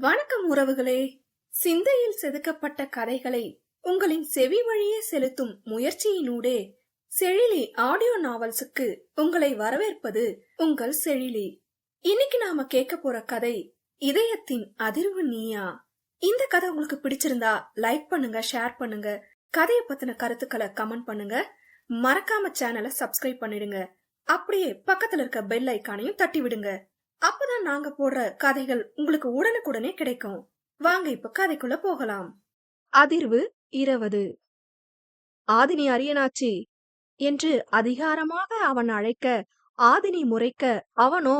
வணக்கம் உறவுகளே. சிந்தையில் செதுக்கப்பட்ட கதைகளை உங்களின் செவி வழியே செலுத்தும் முயற்சியினூடே செழிலி ஆடியோ நாவல்ஸுக்கு உங்களை வரவேற்பது உங்கள் செழிலி. இன்னைக்கு நாம கேட்க போற கதை இதயத்தின் அதிர்வு நீயா. இந்த கதை உங்களுக்கு பிடிச்சிருந்தா லைக் பண்ணுங்க, ஷேர் பண்ணுங்க, கதையை பத்தின கருத்துக்களை கமெண்ட் பண்ணுங்க, மறக்காம சேனலை சப்ஸ்கிரைப் பண்ணிடுங்க. அப்படியே பக்கத்துல இருக்க பெல் ஐக்கானையும் தட்டி விடுங்க. அப்பதான் நாங்க போடுற கதைகள் உங்களுக்கு உடனுக்குடனே கிடைக்கும். வாங்க இப்ப கதைக்குள்ள போகலாம். அதிர்வு 20. ஆதினி அரியனாச்சி என்று அதிகாரமாக அவன் அழைக்க, ஆதினி முறைக்க, அவனோ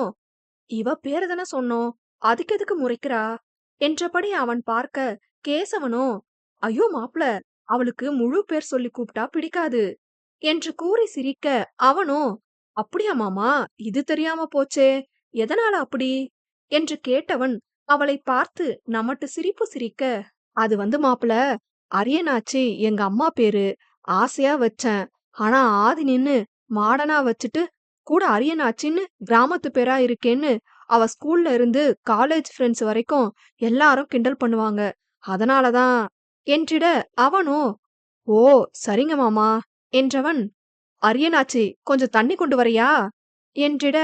இவ பேருதான சொன்னோம், அதுக்கு எதுக்கு முறைக்கிறா என்றபடி அவன் பார்க்க, கேசவனோ ஐயோ மாப்ள, அவளுக்கு முழு பேர் சொல்லி கூப்பிட்டா பிடிக்காது என்று கூறி சிரிக்க, அவனோ அப்படியா மாமா, இது தெரியாம போச்சே, எதனால அப்படி என்று கேட்டவன் அவளை பார்த்து நமட்டு சிரிப்பு சிரிக்க, அது மாப்பிள, அரியனாச்சி எங்க அம்மா பேரு, ஆசையா வச்சேன். ஆனா ஆதினின்னு மாடனா வச்சுட்டு கூட அரியனாச்சின்னு கிராமத்து பேரா இருக்கேன்னு அவ ஸ்கூல்ல இருந்து காலேஜ் ஃப்ரெண்ட்ஸ் வரைக்கும் எல்லாரும் கிண்டல் பண்ணுவாங்க, அதனாலதான் என்றிட, அவனோ ஓ சரிங்க மாமா என்றவன், அரியனாச்சி கொஞ்சம் தண்ணி கொண்டு வரையா என்றிட,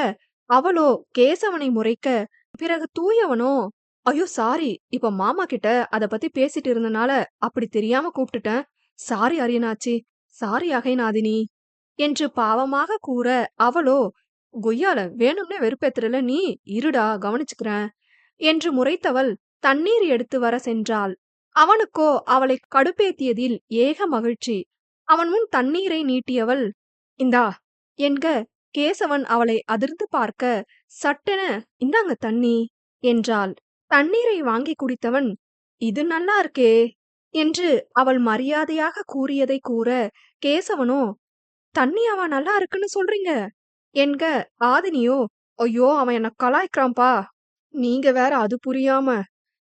அவளோ கேசவனை முறைக்க, பிறகு தூயவனோ ஐயோ சாரி, இப்ப மாமா கிட்ட அத பத்தி பேசிட்டு இருந்தனால அப்படி தெரியாம கூப்பிட்டுட்டேன், சாரி அரியனாச்சி, சாரி அகைநாதினி என்று பாவமாக கூற, அவளோ கொய்யால வேணும்னே வெறுப்பேத்துறல நீ, இருடா கவனிச்சுக்கிறேன் என்று முறைத்தவள் தண்ணீர் எடுத்து வர சென்றாள். அவனுக்கோ அவளை கடுப்பேத்தியதில் ஏக மகிழ்ச்சி. அவன் முன் தண்ணீரை நீட்டியவள் இந்தா என்க, கேசவன் அவளை அதிர்ந்து பார்க்க, சட்டென இந்தாங்க தண்ணி என்றாள். தண்ணீரை வாங்கி குடித்தவன் இது நல்லா இருக்கே என்று அவள் மரியாதையாக கூறியதை கூற, கேசவனோ தண்ணி நல்லா இருக்குன்னு சொல்றீங்க என்க, ஆதினியோ ஐயோ அவன் என்ன கலாய்க்கிறான்பா, நீங்க வேற அது புரியாம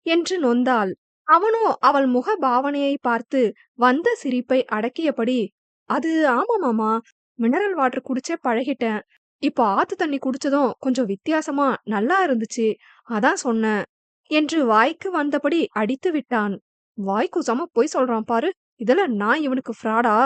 என்று நொந்தாள். அவனோ அவள் முக பாவனையை பார்த்து வந்த சிரிப்பை அடக்கியபடி, அது ஆமா மாமா, மினரல் வாட்டர் குடிச்சே பழகிட்டேன், இப்போ ஆத்து தண்ணி குடிச்சதும் கொஞ்சம் வித்தியாசமா நல்லா இருந்துச்சு, அதான் சொன்னேன் என்று வாய்க்கு வந்தபடி அடித்து விட்டான். வாய்க்குசாம பொய் சொல்றான் பாரு, இதுல நான் இவனுக்கு ஃப்ராடா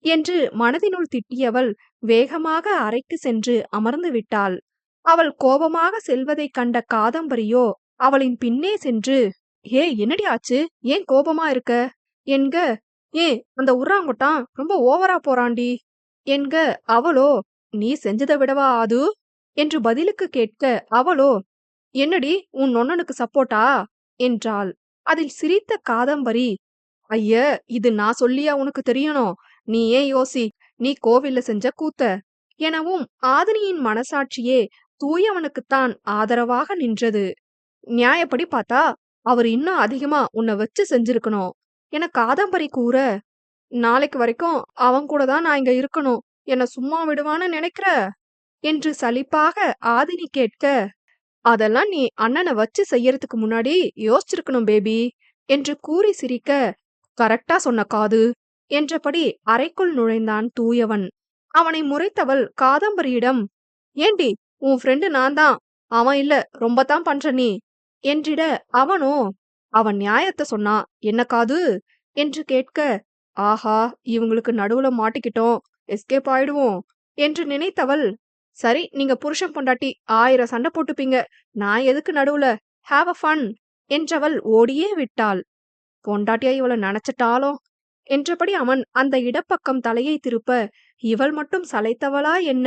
என்று மனதினுள் திட்டியவள் வேகமாக அறைக்கு சென்று அமர்ந்து விட்டாள். அவள் கோபமாக செல்வதைக் கண்ட காதம்பரியோ அவளின் பின்னே சென்று, ஏ என்னடி ஆச்சு, ஏன் கோபமா இருக்க என்க, ஏ அந்த உர்ராங்குட்டான் ரொம்ப ஓவரா போறான்டி என்க, அவளோ நீ செஞ்சதை விடவா ஆது என்று பதிலுக்கு கேட்க, அவளோ என்னடி உன் நொண்ணனுக்கு சப்போர்ட்டா என்றாள். அதில் சிரித்த காதம்பரி, ஐய இது நான் சொல்லியா உனக்கு தெரியணும், நீ ஏன் யோசி, நீ கோவில்ல செஞ்ச கூத்த எனவும் ஆதினியின் மனசாட்சியே தூயவனுக்குத்தான் ஆதரவாக நின்றது. நியாயப்படி பார்த்தா அவர் இன்னும் அதிகமா உன்னை வச்சு செஞ்சிருக்கணும் என காதம்பரி கூற, நாளைக்கு வரைக்கும் அவன் கூட தான் நான் இங்க இருக்கணும், என்ன சும்மா விடுவான்னு நினைக்கிற என்று சலிப்பாக ஆதினி கேட்க, அதெல்லாம் நீ அண்ணனை வச்சு செய்யறதுக்கு முன்னாடி யோசிச்சிருக்கணும் பேபி என்று கூறி சிரிக்க, கரெக்டா சொன்ன காது என்றபடி அறைக்குள் நுழைந்தான் தூயவன். அவனை முறைத்தவள் காதம்பரியிடம், ஏண்டி உன் ஃப்ரெண்டு நான் தான், அவன் இல்ல ரொம்ப தான் பண்ற நீ என்றிட, அவனோ அவன் நியாயத்தை சொன்னா என்ன காது என்று கேட்க, ஆஹா இவங்களுக்கு நடுவுல மாட்டிக்கிட்டோம், எஸ்கேப் ஆயிடுவோம் என்று நினைத்தவள், சரி நீங்க புருஷன் பொண்டாட்டி 1000 சண்டை போட்டுப்பீங்க, நான் எதுக்கு நடுவுல, ஹாவ் அ ஃபன் என்றவள் ஓடியே விட்டாள். பொண்டாட்டியா இவளை நினைச்சிட்டாலும் என்றபடி அவன் அந்த இடப்பக்கம் தலையை திருப்ப, இவள் மட்டும் சளைத்தவளா என்ன,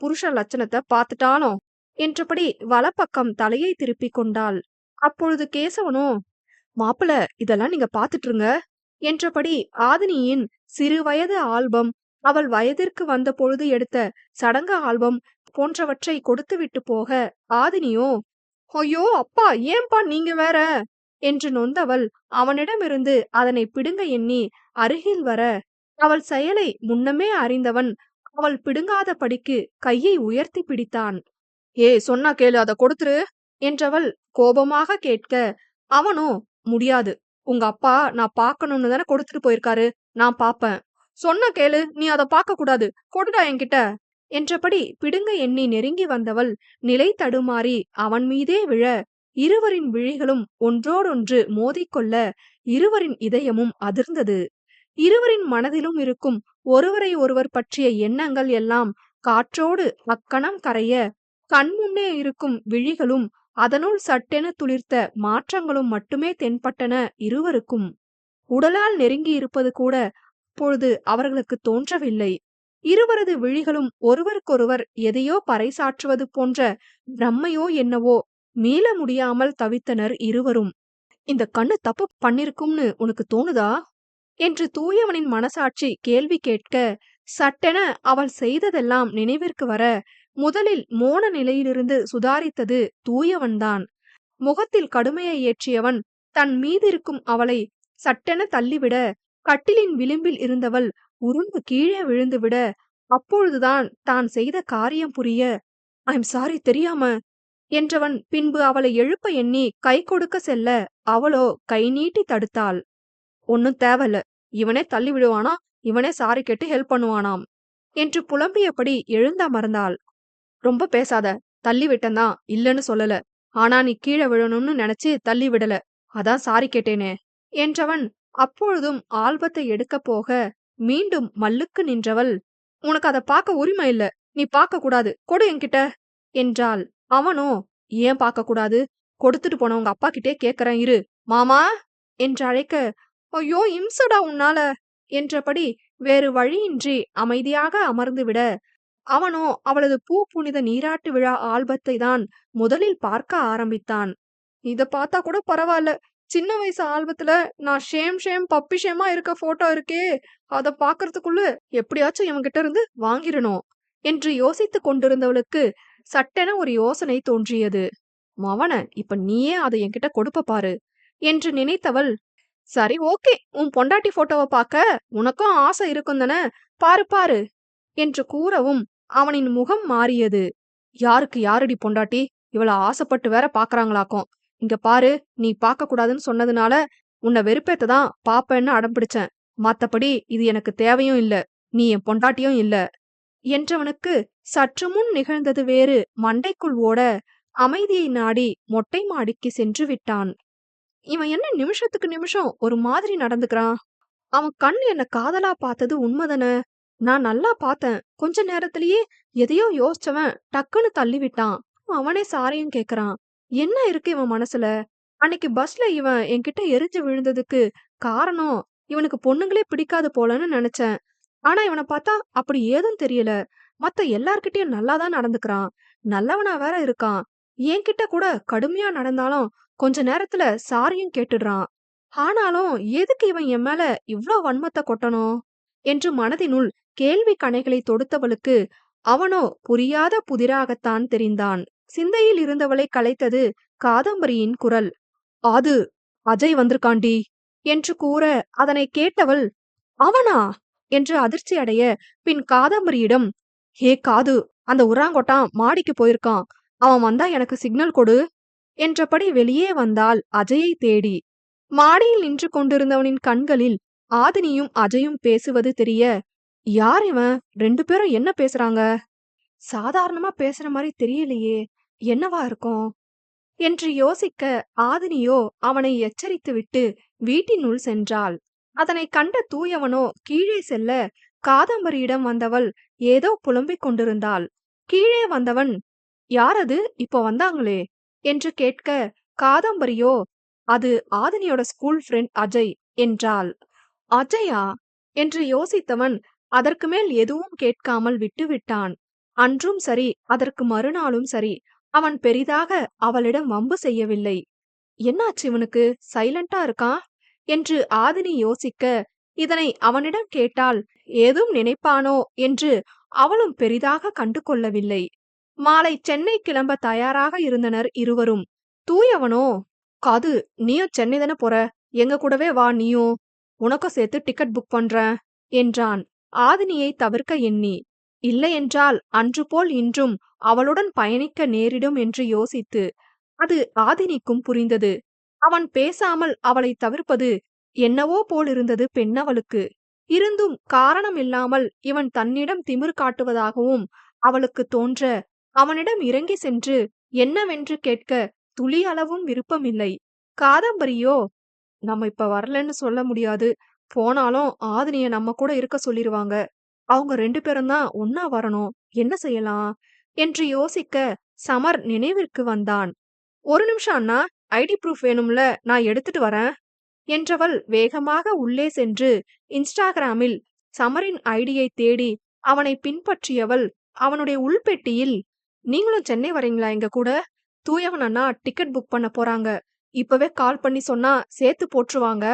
புருஷ லட்சணத்தை பார்த்துட்டாலும் என்றபடி வலப்பக்கம் தலையை திருப்பிக் கொண்டாள். அப்பொழுது கேசவனோ மாப்பிள இதெல்லாம் நீங்க பாத்துட்டு இருங்க என்றபடி ஆதினியின் சிறு வயது ஆல்பம், அவள் வயதிற்கு வந்த பொழுது எடுத்த சடங்கு ஆல்பம் போன்றவற்றை கொடுத்துவிட்டு போக, ஆதினியோ ஐயோ அப்பா ஏன்பா நீங்க வேற என்று நொந்தவள் அவனிடமிருந்து அதனை பிடுங்க எண்ணி அருகில் வர, அவள் செயலை முன்னமே அறிந்தவன் அவள் பிடுங்காதபடிக்கு கையை உயர்த்தி பிடித்தான். ஏ சொன்னா கேளு, அதை கொடுத்துரு என்றவள் கோபமாக கேட்க, அவனோ முடியாது, உங்க அப்பா நான் பார்க்கணும்னு தானே கொடுத்துட்டு போயிருக்காரு, நான் பாப்பேன், சொன்ன கேளு, நீ அதை பார்க்க கூடாது, கொடுடா என்கிட்ட என்றபடி பிடுங்க எண்ணி நெருங்கி வந்தவள் நிலை தடுமாறி அவன் மீதே விழ, இருவரின் விழிகளும் ஒன்றோடொன்று மோதிக்கொள்ள இருவரின் இதயமும் அதிர்ந்தது. இருவரின் மனதிலும் இருக்கும் ஒருவரை ஒருவர் பற்றிய எண்ணங்கள் எல்லாம் காற்றோடு அக்கணம் கரைய, கண்முன்னே இருக்கும் விழிகளும் அதனுள் சட்டென துளிர்த்த மாற்றங்களும் மட்டுமே தென்பட்டன இருவருக்கும். உடலால் நெருங்கி இருப்பது கூட அப்பொழுது அவர்களுக்கு தோன்றவில்லை. இருவரது விழிகளும் ஒருவருக்கொருவர் எதையோ பறைசாற்றுவது போன்ற பிரம்மையோ என்னவோ மீள முடியாமல் தவித்தனர் இருவரும். இந்த கண்ணு தப்பு பண்ணிருக்கும்னு உனக்கு தோணுதா என்று தூயவனின் மனசாட்சி கேள்வி கேட்க, சட்டென அவள் செய்ததெல்லாம் நினைவிற்கு வர, முதலில் மோன நிலையிலிருந்து சுதாரித்தது தூயவன்தான். முகத்தில் கடுமையை ஏற்றியவன் தன் மீதிருக்கும் அவளை சட்டென தள்ளிவிட, கட்டிலின் விளிம்பில் இருந்தவள் உருண்டு கீழே விழுந்துவிட, அப்பொழுதுதான் தான் செய்த காரியம் புரிய, ஐம் சாரி தெரியாம என்றவன் பின்பு அவளை எழுப்ப எண்ணி கை கொடுக்க செல்ல, அவளோ கை நீட்டி தடுத்தாள். ஒன்னும் தேவல, இவனே தள்ளி விடுவானா, இவனே சாரி கேட்டு ஹெல்ப் பண்ணுவானாம் என்று புலம்பியபடி எழுந்தமர்ந்தாள். ரொம்ப பேசாத, தள்ளி விட்டந்தான், இல்லன்னு சொல்லல. ஆனா நீ கீழே விழணும்னு நினைச்சு தள்ளி விடல, அதான் சாரி கேட்டேனே என்றவன் அப்பொழுதும் ஆல்பத்தை எடுக்க போக, மீண்டும் மல்லுக்கு நின்றவள், உனக்கு அதை பார்க்க உரிமை இல்ல, நீ பார்க்க கூடாது, கொடு என்கிட்ட என்றாள். அவனோ, ஏன் பார்க்க கூடாது, கொடுத்துட்டு போன உங்க அப்பா கிட்டே கேக்குறேன் இரு, மாமா என்று அழைக்க, ஐயோ இம்சடா உன்னால என்றபடி வேறு வழியின்றி அமைதியாக அமர்ந்துவிட, அவனோ அவளது பூ புனித நீராட்டு விழா ஆல்பத்தை தான் முதலில் பார்க்க ஆரம்பித்தான். இத பார்த்தா கூட பரவாயில்ல, சின்ன வயசு ஆல்பத்துல நான் ஷேம் பப்பி ஷேமா இருக்க போட்டோ இருக்கே, அத பாக்குறதுக்குள்ள எப்படியாச்சும் இவன்கிட்ட இருந்து வாங்கிடணும் என்று யோசித்துக் கொண்டிருந்தவளுக்கு சட்டென ஒரு யோசனை தோன்றியது. மவன, இப்ப நீயே அதை என்கிட்ட கொடுப்ப பாரு என்று நினைத்தவள், சரி ஓகே, உன் பொண்டாட்டி போட்டோவை பார்க்க உனக்கும் ஆசை இருக்கும் தானே, பாரு பாரு என்று கூறவும் அவனின் முகம் மாறியது. யாருக்கு யாரடி பொண்டாட்டி, இவள ஆசைப்பட்டு வேற பாக்குறாங்களாக்கும். இங்க பாரு, நீ பார்க்க கூடாதுன்னு சொன்னதுனால உன்னை வெறுப்பேத்ததான் பாப்பேன்னு அடம்பிடிச்சேன். மத்தபடி இது எனக்கு தேவையும் இல்ல, நீ என் பொண்டாட்டியும் இல்ல என்றவனுக்கு சற்று முன் நிகழ்ந்தது வேறு மண்டைக்குள் ஓட, அமைதியை நாடி மொட்டை மாடிக்கு சென்று விட்டான். இவன் என்ன நிமிஷத்துக்கு நிமிஷம் ஒரு மாதிரி நடந்துக்கிறான்? அவன் கண் என்ன காதலா பார்த்தது உண்மைதானே? நான் நல்லா பார்த்தேன். கொஞ்ச நேரத்திலேயே எதையோ யோசிச்சவன் டக்குன்னு தள்ளி விட்டான். அவனே சாரியும் கேக்குறான். என்ன இருக்கு இவன் மனசுல? அன்னைக்கு பஸ்ல இவன் என்கிட்ட எரிஞ்சு விழுந்ததுக்கு காரணம் இவனுக்கு பொண்ணுங்களே பிடிக்காது போலன்னு நினைச்சேன். ஆனா இவனை பார்த்தா அப்படி ஏதும் தெரியல. மத்த எல்லார்கிட்டயும் நல்லாதான் நடந்துக்கிறான். நல்லவனா வேற இருக்கான். என்கிட்ட கூட கடுமையா நடந்தாலும் கொஞ்ச நேரத்துல சாரியும் கேட்டுடுறான். ஆனாலும் எதுக்கு இவன் என் மேல இவ்ளோ வன்மத்தை கொட்டணும் என்று மனதினுள் கேள்வி கணைகளை தொடுத்தவளுக்கு அவனோ புரியாத புதிராகத்தான் தெரிந்தான். சிந்தையில் இருந்தவளை கலைத்தது காதம்பரியின் குரல். அது அஜய் வந்திருக்காண்டி என்று கூற, அதனை கேட்டவள், அவனா என்று அதிர்ச்சி அடைய, பின் காதம்பரியிடம், ஹே காது, அந்த உராங்கொட்டான் மாடிக்கு போயிருக்கான், அவன் வந்தா எனக்கு சிக்னல் கொடு என்றபடி வெளியே வந்தாள் அஜயை தேடி. மாடியில் நின்று கொண்டிருந்தவனின் கண்களில் ஆதினியும் அஜயும் பேசுவது தெரிய, யார் இவன், ரெண்டு பேரும் என்ன பேசுறாங்க? சாதாரணமா பேசுற மாதிரி தெரியலையே, என்னவா இருக்கும் என்று யோசிக்க, ஆதினியோ அவனை எச்சரித்துவிட்டு வீட்டினுள் சென்றாள். அதனை கண்ட தூயவனோ கீழே செல்ல, காதம்பரியிடம் வந்தவள் ஏதோ புலம்பிக் கொண்டிருந்தாள். கீழே வந்தவன், யாரது இப்போ வந்தாங்களே என்று கேட்க, காதம்பரியோ, அது ஆதினியோட ஸ்கூல் ஃப்ரெண்ட் அஜய் என்றாள். அஜயா என்று யோசித்தவன் அதற்கு மேல் எதுவும் கேட்காமல் விட்டுவிட்டான். அன்றும் சரி, அதற்கு மறுநாளும் சரி, அவன் பெரிதாக அவளிடம் வம்பு செய்யவில்லை. என்னாச்சு இவனுக்கு, சைலண்டா இருக்கான் என்று ஆதினி யோசிக்க, இதனை அவனிடம் கேட்டால் ஏதும் நினைப்பானோ என்று அவளும் பெரிதாக கண்டு கொள்ளவில்லை. மாலை சென்னை கிளம்ப தயாராக இருந்தனர் இருவரும். தூயவனோ, காது, நீயும் சென்னை தானே போற, எங்க கூடவே வா நீயும், உனக்கும் சேர்த்து டிக்கெட் புக் பண்றேன் என்றான் ஆதினியை தவிர்க்க எண்ணி. இல்லையென்றால் அன்று போல் இன்றும் அவளுடன் பயணிக்க நேரிடும் என்று யோசித்து. அது ஆதினிக்கும் புரிந்தது. அவன் பேசாமல் அவளை தவிர்ப்பது என்னவோ போலிருந்தது பெண்ணவளுக்கு. இருந்தும் காரணம் இல்லாமல் இவன் தன்னிடம் திமிர் காட்டுவதாகவும் அவளுக்கு தோன்ற, அவனிடம் இறங்கி சென்று என்னவென்று கேட்க துளி அளவும் விருப்பமில்லை. காதம்பரியோ, நம்ம இப்ப வரலன்னு சொல்ல முடியாது. போனாலும் ஆதினிய நம்ம கூட இருக்க சொல்லிருவாங்க. அவங்க 2 பேரும் தான் ஒன்னா வரணும். என்ன செய்யலாம் என்று யோசிக்க சமர் நினைவிற்கு வந்தான். ஒரு நிமிஷம் அண்ணா, ஐடி ப்ரூஃப் வேணும்ல, நான் எடுத்துட்டு வரேன் என்றவள் வேகமாக உள்ளே சென்று இன்ஸ்டாகிராமில் சமரின் ஐடியை தேடி அவனை பின்பற்றியவள் அவனுடைய உள்பெட்டியில், நீங்களும் சென்னை வரீங்களா எங்க கூட? தூயவன் அண்ணா டிக்கெட் புக் பண்ண போறாங்க. இப்பவே கால் பண்ணி சொன்னா சேர்த்து போட்டுருவாங்க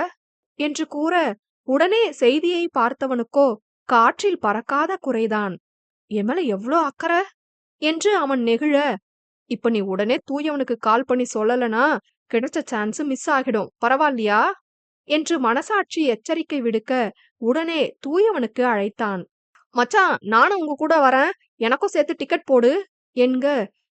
என்று கூற, உடனே செய்தியை பார்த்தவனுக்கோ காற்றில் பறக்காத குறைதான். என் மேல எவ்ளோ அக்கறை என்று அவன் நெகிழ, இப்ப நீ உடனே தூயவனுக்கு கால் பண்ணி சொல்லலனா கிடைச்ச சான்ஸ் மிஸ் ஆகிடும், பரவாயில்லையா என்று மனசாட்சி எச்சரிக்கை விடுக்க, உடனே தூயவனுக்கு அழைத்தான். மச்சான், நானும் உங்க கூட வரேன், எனக்கும் சேர்த்து டிக்கெட் போடு என்க,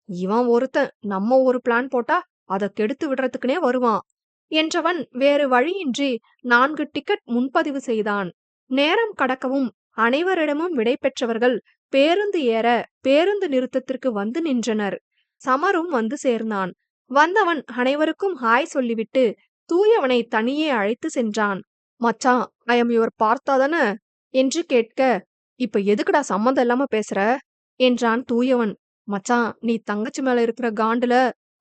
இவன் ஒருத்தன் நம்ம ஒரு பிளான் போட்டா அதை கெடுத்து விடுறதுக்குனே வருவான் என்றவன் வேறு வழியின்றி 4 டிக்கெட் முன்பதிவு செய்தான். நேரம் கடக்கவும் அனைவரிடமும் விடை பெற்றவர்கள் பேருந்து ஏற பேருந்து நிறுத்தத்திற்கு வந்து நின்றனர். சமரும் வந்து சேர்ந்தான். வந்தவன் அனைவருக்கும் ஹாய் சொல்லிவிட்டு தூயவனை தனியே அழைத்து சென்றான். மச்சான், ஐ எம் யுவர் பார்த்தாதான என்று கேட்க, இப்ப எதுக்குடா சம்மந்தம் இல்லாம பேசுற என்றான் தூயவன். மச்சான், நீ தங்கச்சி மேல இருக்கிற காண்டுல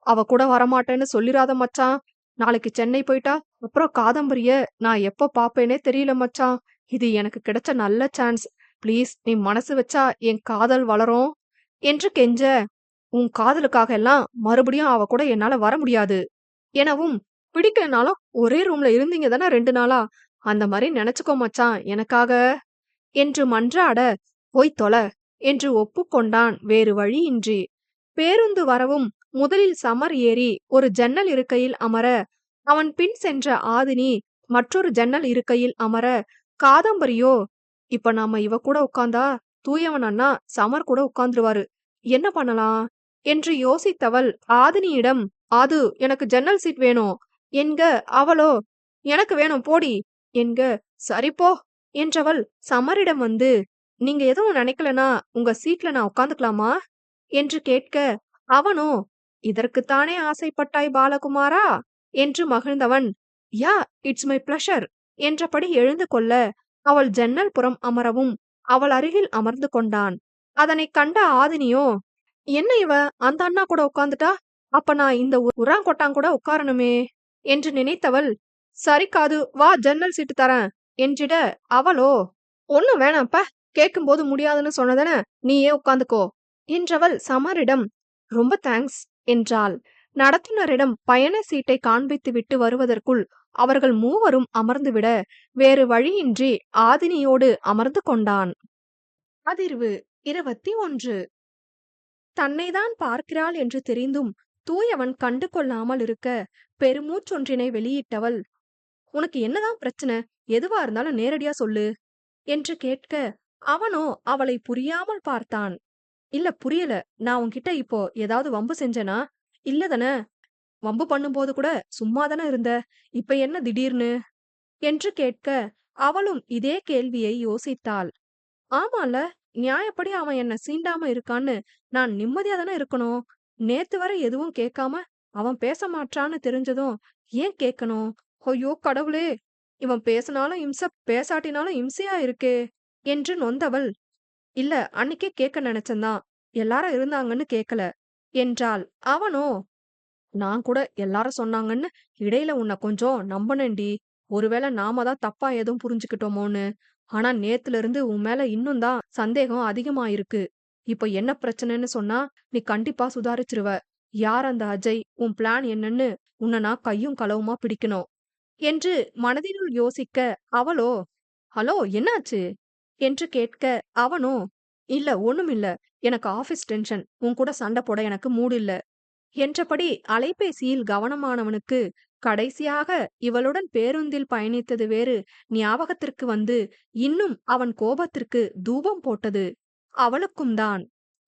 அவ கூட வரமாட்டேன்னு சொல்லிராத மச்சான். நாளைக்கு சென்னை போயிட்டா அப்புறம் காதம்பரிய நான் எப்ப பாப்பேனே தெரியல மச்சான். இது எனக்கு கிடைச்ச நல்ல சான்ஸ். ப்ளீஸ், நீ மனசு வச்சா என் காதல் வளரும் என்று கெஞ்ச, உன் காதலுக்காக எல்லாம் மறுபடியும் அவ கூட என்னால வர முடியாது எனவும், பிடிக்கலனாலும் ஒரே ரூம்ல இருந்தீங்க தானே 2 நாளா, அந்த மாதிரி நினைச்சுக்கோ மச்சான் எனக்காக என்று மன்றாட, போய் தொலை என்று ஒப்புக்கொண்டான் வேறு வழியின்றி. பேருந்து வரவும் முதலில் சமர் ஏறி ஒரு ஜன்னல் இருக்கையில் அமர, அவன் பின் சென்ற ஆதினி மற்றொரு ஜன்னல் இருக்கையில் அமர, காதம்பரியோ, இப்ப நாம இவ கூட உட்கார்ந்தா தூயவன் அண்ணா சமர் கூட உட்கார்ந்துருவாரு, என்ன பண்ணலாம் என்று யோசித்தவள் ஆதினியிடம், அது எனக்கு ஜன்னல் சீட் வேணும் என்க, அவளோ, எனக்கு வேணும் போடி என்க, சரிப்போ என்றவள் சமரிடம் வந்து, நீங்க எதுவும் நினைக்கலனா உங்க சீட்ல நான் உட்காந்துக்கலாமா என்று கேட்க, அவனோ, இதற்குத்தானே ஆசைப்பட்டாய் பாலகுமாரா என்று மகிழ்ந்தவன், யா, இட்ஸ் மை பிளஷர் என்றபடி எழுந்து கொள்ள, அவள் ஜன்னல் புறம் அமரவும் அவள் அருகில் அமர்ந்து கொண்டான். அதனை கண்ட ஆதினியோ, என்ன இவ அந்த அண்ணா கூட உட்கார்ந்துட்டா, அப்ப நான் இந்த உராங்கொட்டான் கூட உட்காரணுமே என்று நினைத்தவள், சரிக்காது, வா ஜன்னல் சீட்டு தரேன் என்றிட, அவளோ, ஒன்னும் வேணாம்ப்ப, கேட்கும்போது முடியாதுன்னு சொன்னதானே, நீயே உட்கார்ந்துக்கோ என்றவள் சமரிடம், ரொம்ப தேங்க்ஸ் என்றாள். நடத்துனரிடம் பயண சீட்டை காண்பித்து விட்டு வருவதற்குள் அவர்கள் மூவரும் அமர்ந்துவிட வேறு வழியின்றி ஆதினியோடு அமர்ந்து கொண்டான். அதிர்வு 21. தன்னைதான் பார்க்கிறாள் என்று தெரிந்தும் தூயவன் கண்டு கொள்ளாமல் இருக்க பெருமூச்சொன்றினை வெளியிட்டவள், உனக்கு என்னதான் பிரச்சனை, எதுவா இருந்தாலும் நேரடியா சொல்லு என்று கேட்க, அவனோ அவளை புரியாமல் பார்த்தான். இல்ல, புரியல, நான் உன்கிட்ட இப்போ ஏதாவது வம்பு செஞ்சனா? இல்லதானே, வம்பு பண்ணும்போது கூட சும்மாதானே இருந்த, இப்ப என்ன திடீர்னு என்று கேட்க, அவளும் இதே கேள்வியை யோசித்தாள். ஆமால, நியாயப்படி அவன் என்ன சீண்டாம இருக்கான்னு நான் நிம்மதியா தானே இருக்கணும். நேத்து வரை எதுவும் கேட்காம அவன் பேச மாட்டான்னு தெரிஞ்சதும் ஏன் கேட்கணும்? ஐயோ கடவுளே, இவன் பேசினாலும் இம்ச, பேசாட்டினாலும் இம்சையா இருக்கே என்று நொந்தவள், இல்ல, அன்னைக்கே கேட்க நினைச்சந்தான், எல்லாரும் இருந்தாங்கன்னு கேட்கல என்றாள். அவனோ, நான் கூட எல்லாரும் சொன்னாங்கன்னு இடையில உன்னை கொஞ்சம் நம்பனேன்டி, ஒருவேளை நாம தான் தப்பா எதுவும் புரிஞ்சுக்கிட்டோமோன்னு. ஆனா நேத்துல இருந்து உன் மேல இன்னும் தான் சந்தேகம் அதிகமாயிருக்கு. இப்ப என்ன பிரச்சனைன்னு சொன்னா நீ கண்டிப்பா சுதாரிச்சிருவ. யார் அந்த அஜய், உன் பிளான் என்னன்னு உன்னை நான் கையும் களவுமா பிடிக்கணும் என்று மனதினுள் யோசிக்க, அவளோ, ஹலோ என்னாச்சு என்று கேட்க, அவனோ, இல்ல ஒண்ணுமில்ல, எனக்கு ஆபீஸ் டென்ஷன், உன் கூட சண்டை போட எனக்கு மூடு இல்ல என்றபடி அலைபேசியில் கவனமானவனுக்கு கடைசியாக இவளுடன் பேருந்தில் பயணித்தது வேறு ஞாபகத்திற்கு வந்து இன்னும் அவன் கோபத்திற்கு தூபம் போட்டது. அவளுக்கும் தான்.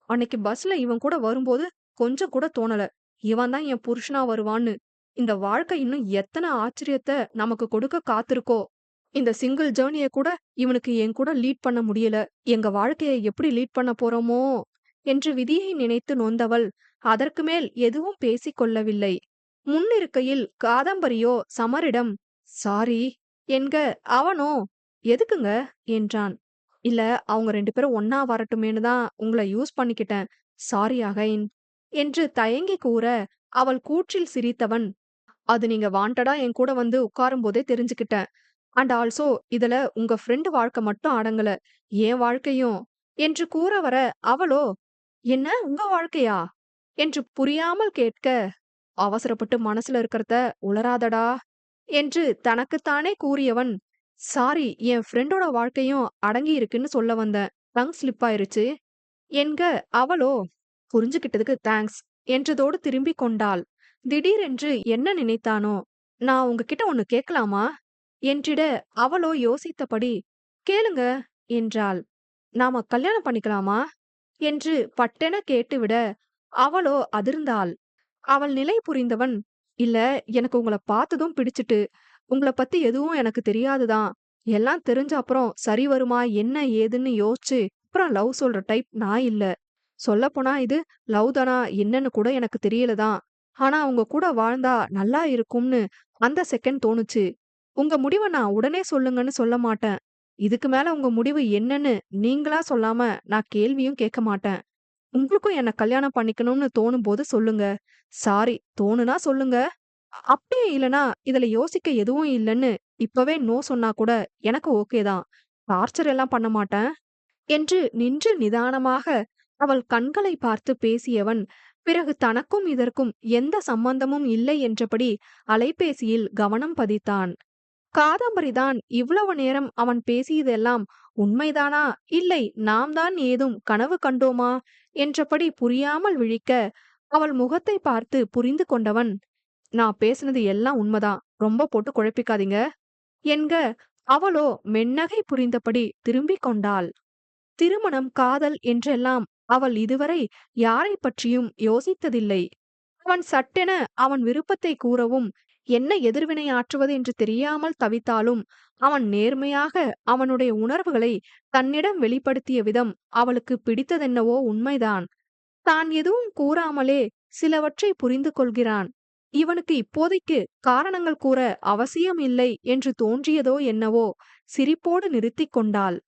அன்னைக்கு பஸ்ல இவன் கூட வரும்போது கொஞ்சம் கூட தோணல, இவன் தான் என் புருஷனா வருவான்னு. இந்த வாழ்க்கை இன்னும் எத்தனை ஆச்சரியத்தை நமக்கு கொடுக்க காத்திருக்கோ. இந்த சிங்கிள் ஜேர்னிய கூட இவனுக்கு என் கூட லீட் பண்ண முடியல. எங்க வாழ்க்கையை எப்படி லீட் பண்ண போறோமோ என்று விதியை நினைத்து நொந்தவள் அதற்கு மேல் எதுவும் பேசிக் கொள்ளவில்லை. முன்னிருக்கையில் காதம்பரியோ சமரிடம் சாரி என்க, அவனோ எதுக்குங்க என்றான். இல்ல, அவங்க 2 பேரும் ஒன்னா வரட்டுமேனு தான் உங்கள யூஸ் பண்ணிக்கிட்டேன். சாரி அகைன் என்று தயங்கி கூற, அவள் கூற்றில் சிரித்தவன், அது நீங்க வாண்டடா என் கூட வந்து உட்காரும் போதே தெரிஞ்சுக்கிட்டேன். அண்ட் ஆல்சோ இதுல உங்க ஃப்ரெண்ட் வாழ்க்கை மட்டும் அடங்கல, என் வாழ்க்கையும் என்று கூற வர, அவளோ என்ன உங்க வாழ்க்கையா என்று புரியாமல் கேட்க, அவசரப்பட்டு மனசுல இருக்கிறத உளராதடா என்று தனக்குத்தானே கூறியவன், சாரி, என் ஃப்ரெண்டோட வாழ்க்கையும் அடங்கி இருக்குன்னு சொல்ல வந்தேன். டங் ஸ்லிப் ஆயிருச்சு என்க, அவளோ புரிஞ்சுகிட்டதுக்கு தேங்க்ஸ் என்றதோடு திரும்பிக் கொண்டாள். திடீரென்று என்ன நினைத்தானோ, நான் உங்ககிட்ட ஒன்னு கேட்கலாமா என்றிட, அவளோ யோசித்தபடி கேளுங்க என்றாள். நாம கல்யாணம் பண்ணிக்கலாமா என்று பட்டென கேட்டுவிட, அவளோ அதிர்ந்தாள். அவள் நிலை புரிந்தவன், இல்ல, எனக்கு உங்கள பார்த்ததும் பிடிச்சிட்டு, உங்கள பத்தி எதுவும் எனக்கு தெரியாதுதான். எல்லாம் தெரிஞ்ச அப்புறம் சரி வருமா என்ன ஏதுன்னு யோசிச்சு அப்புறம் லவ் சொல்ற டைப் நான் இல்ல. சொல்லப்போனா இது லவ் தானா என்னன்னு கூட எனக்கு தெரியலதான். ஆனா உங்க கூட வாழ்ந்தா நல்லா இருக்கும்னு அந்த செகண்ட் தோணுச்சு. உங்க முடிவை நான் உடனே சொல்லுங்கன்னு சொல்ல மாட்டேன். இதுக்கு மேல உங்க முடிவு என்னன்னு நீங்களா சொல்லாம நான் கேள்வியும் கேட்க மாட்டேன். உங்களுக்கும் என்ன கல்யாணம் பண்ணிக்கணும்னு தோணும் போது சொல்லுங்க. சாரி, தோணுனா சொல்லுங்க. அப்படியே இல்லனா இதுல யோசிக்க எதுவும் இல்லன்னு இப்பவே நோ சொன்னா கூட எனக்கு ஓகே தான். டார்ச்சர் எல்லாம் பண்ண மாட்டேன் என்று நின்று நிதானமாக அவள் கண்களை பார்த்து பேசியவன், பிறகு தனக்கும் இதற்கும் எந்த சம்பந்தமும் இல்லை என்றபடி அலைபேசியில் கவனம் பதித்தான். காதம்பரிதான் இவ்வளவு நேரம் அவன் பேசியதெல்லாம் உண்மைதானா, இல்லை நாம் தான் ஏதும் கனவு கண்டோமா என்றபடி புரியாமல் விழிக்க, அவள் முகத்தை பார்த்து புரிந்து கொண்டவன், நான் பேசுனது எல்லாம் உண்மைதான், ரொம்ப போட்டு குழப்பிக்காதீங்க என்க, அவளோ மென்னகை புரிந்தபடி திரும்பிக் கொண்டாள். திருமணம், காதல் என்றெல்லாம் அவள் இதுவரை யாரை பற்றியும் யோசித்ததில்லை. அவன் சட்டென அவன் விருப்பத்தை கூறவும் என்ன எதிர்வினை ஆற்றுவது என்று தெரியாமல் தவித்தாலும், அவன் நேர்மையாக அவனுடைய உணர்வுகளை தன்னிடம் வெளிப்படுத்திய விதம் அவளுக்கு பிடித்ததென்னவோ உண்மைதான். தான் எதுவும் கூறாமலே சிலவற்றை புரிந்து கொள்கிறான். இவனுக்கு இப்போதைக்கு காரணங்கள் கூற அவசியம் இல்லை என்று தோன்றியதோ என்னவோ சிரிப்போடு நிறுத்திக் கொண்டாள்.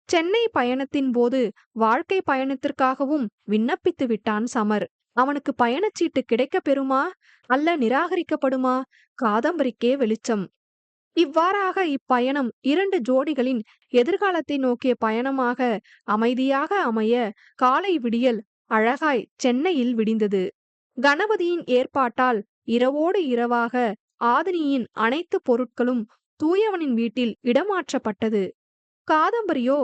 சென்னை பயணத்தின் போது வாழ்க்கை பயணத்திற்காகவும் விண்ணப்பித்து விட்டான் சமர். அவனுக்கு பயணச்சீட்டு கிடைக்க பெறுமா அல்ல நிராகரிக்கப்படுமா, காதம்பரிக்கே வெளிச்சம். இவ்வாறாக இப்பயணம் 2 ஜோடிகளின் எதிர்காலத்தை நோக்கிய பயணமாக அமைதியாக அமைய, காலை விடியல் அழகாய் சென்னையில் விடிந்தது. கணபதியின் ஏற்பாட்டால் இரவோடு இரவாக ஆதினியின் அனைத்து பொருட்களும் தூயவனின் வீட்டில் இடமாற்றப்பட்டது. காதம்பரியோ,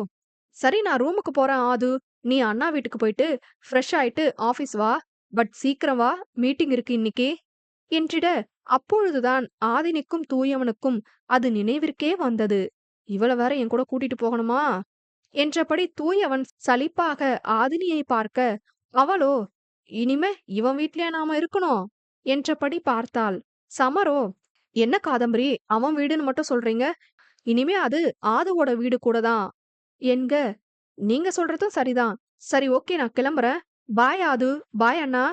சரி நான் ரூமுக்கு போறேன் ஆது, நீ அண்ணா வீட்டுக்கு போயிட்டு ஃப்ரெஷ் ஆயிட்டு ஆபீஸ் வா, பட் சீக்கிரம் வா, மீட்டிங் இருக்கு இன்னைக்கு என்றிட, அப்பொழுதுதான் ஆதினிக்கும் தூயவனுக்கும் அது நினைவிற்கே வந்தது. இவள வேற என் கூட கூட்டிட்டு போகணுமா என்றபடி தூயவன் சலிப்பாக ஆதினியை பார்க்க, அவளோ இனிமே இவன் வீட்லயா நாம இருக்கணும் என்றபடி பார்த்தாள். சமரோ, என்ன காதம்பரி அவன் வீடுன்னு மட்டும் சொல்றீங்க, இனிமே அது ஆதுவோட வீடு கூட தான் என்க, நீங்க சொல்றதும் சரிதான். சரி ஓகே, நான் கிளம்புறேன். பாய் ஆது, பாய் அண்ணா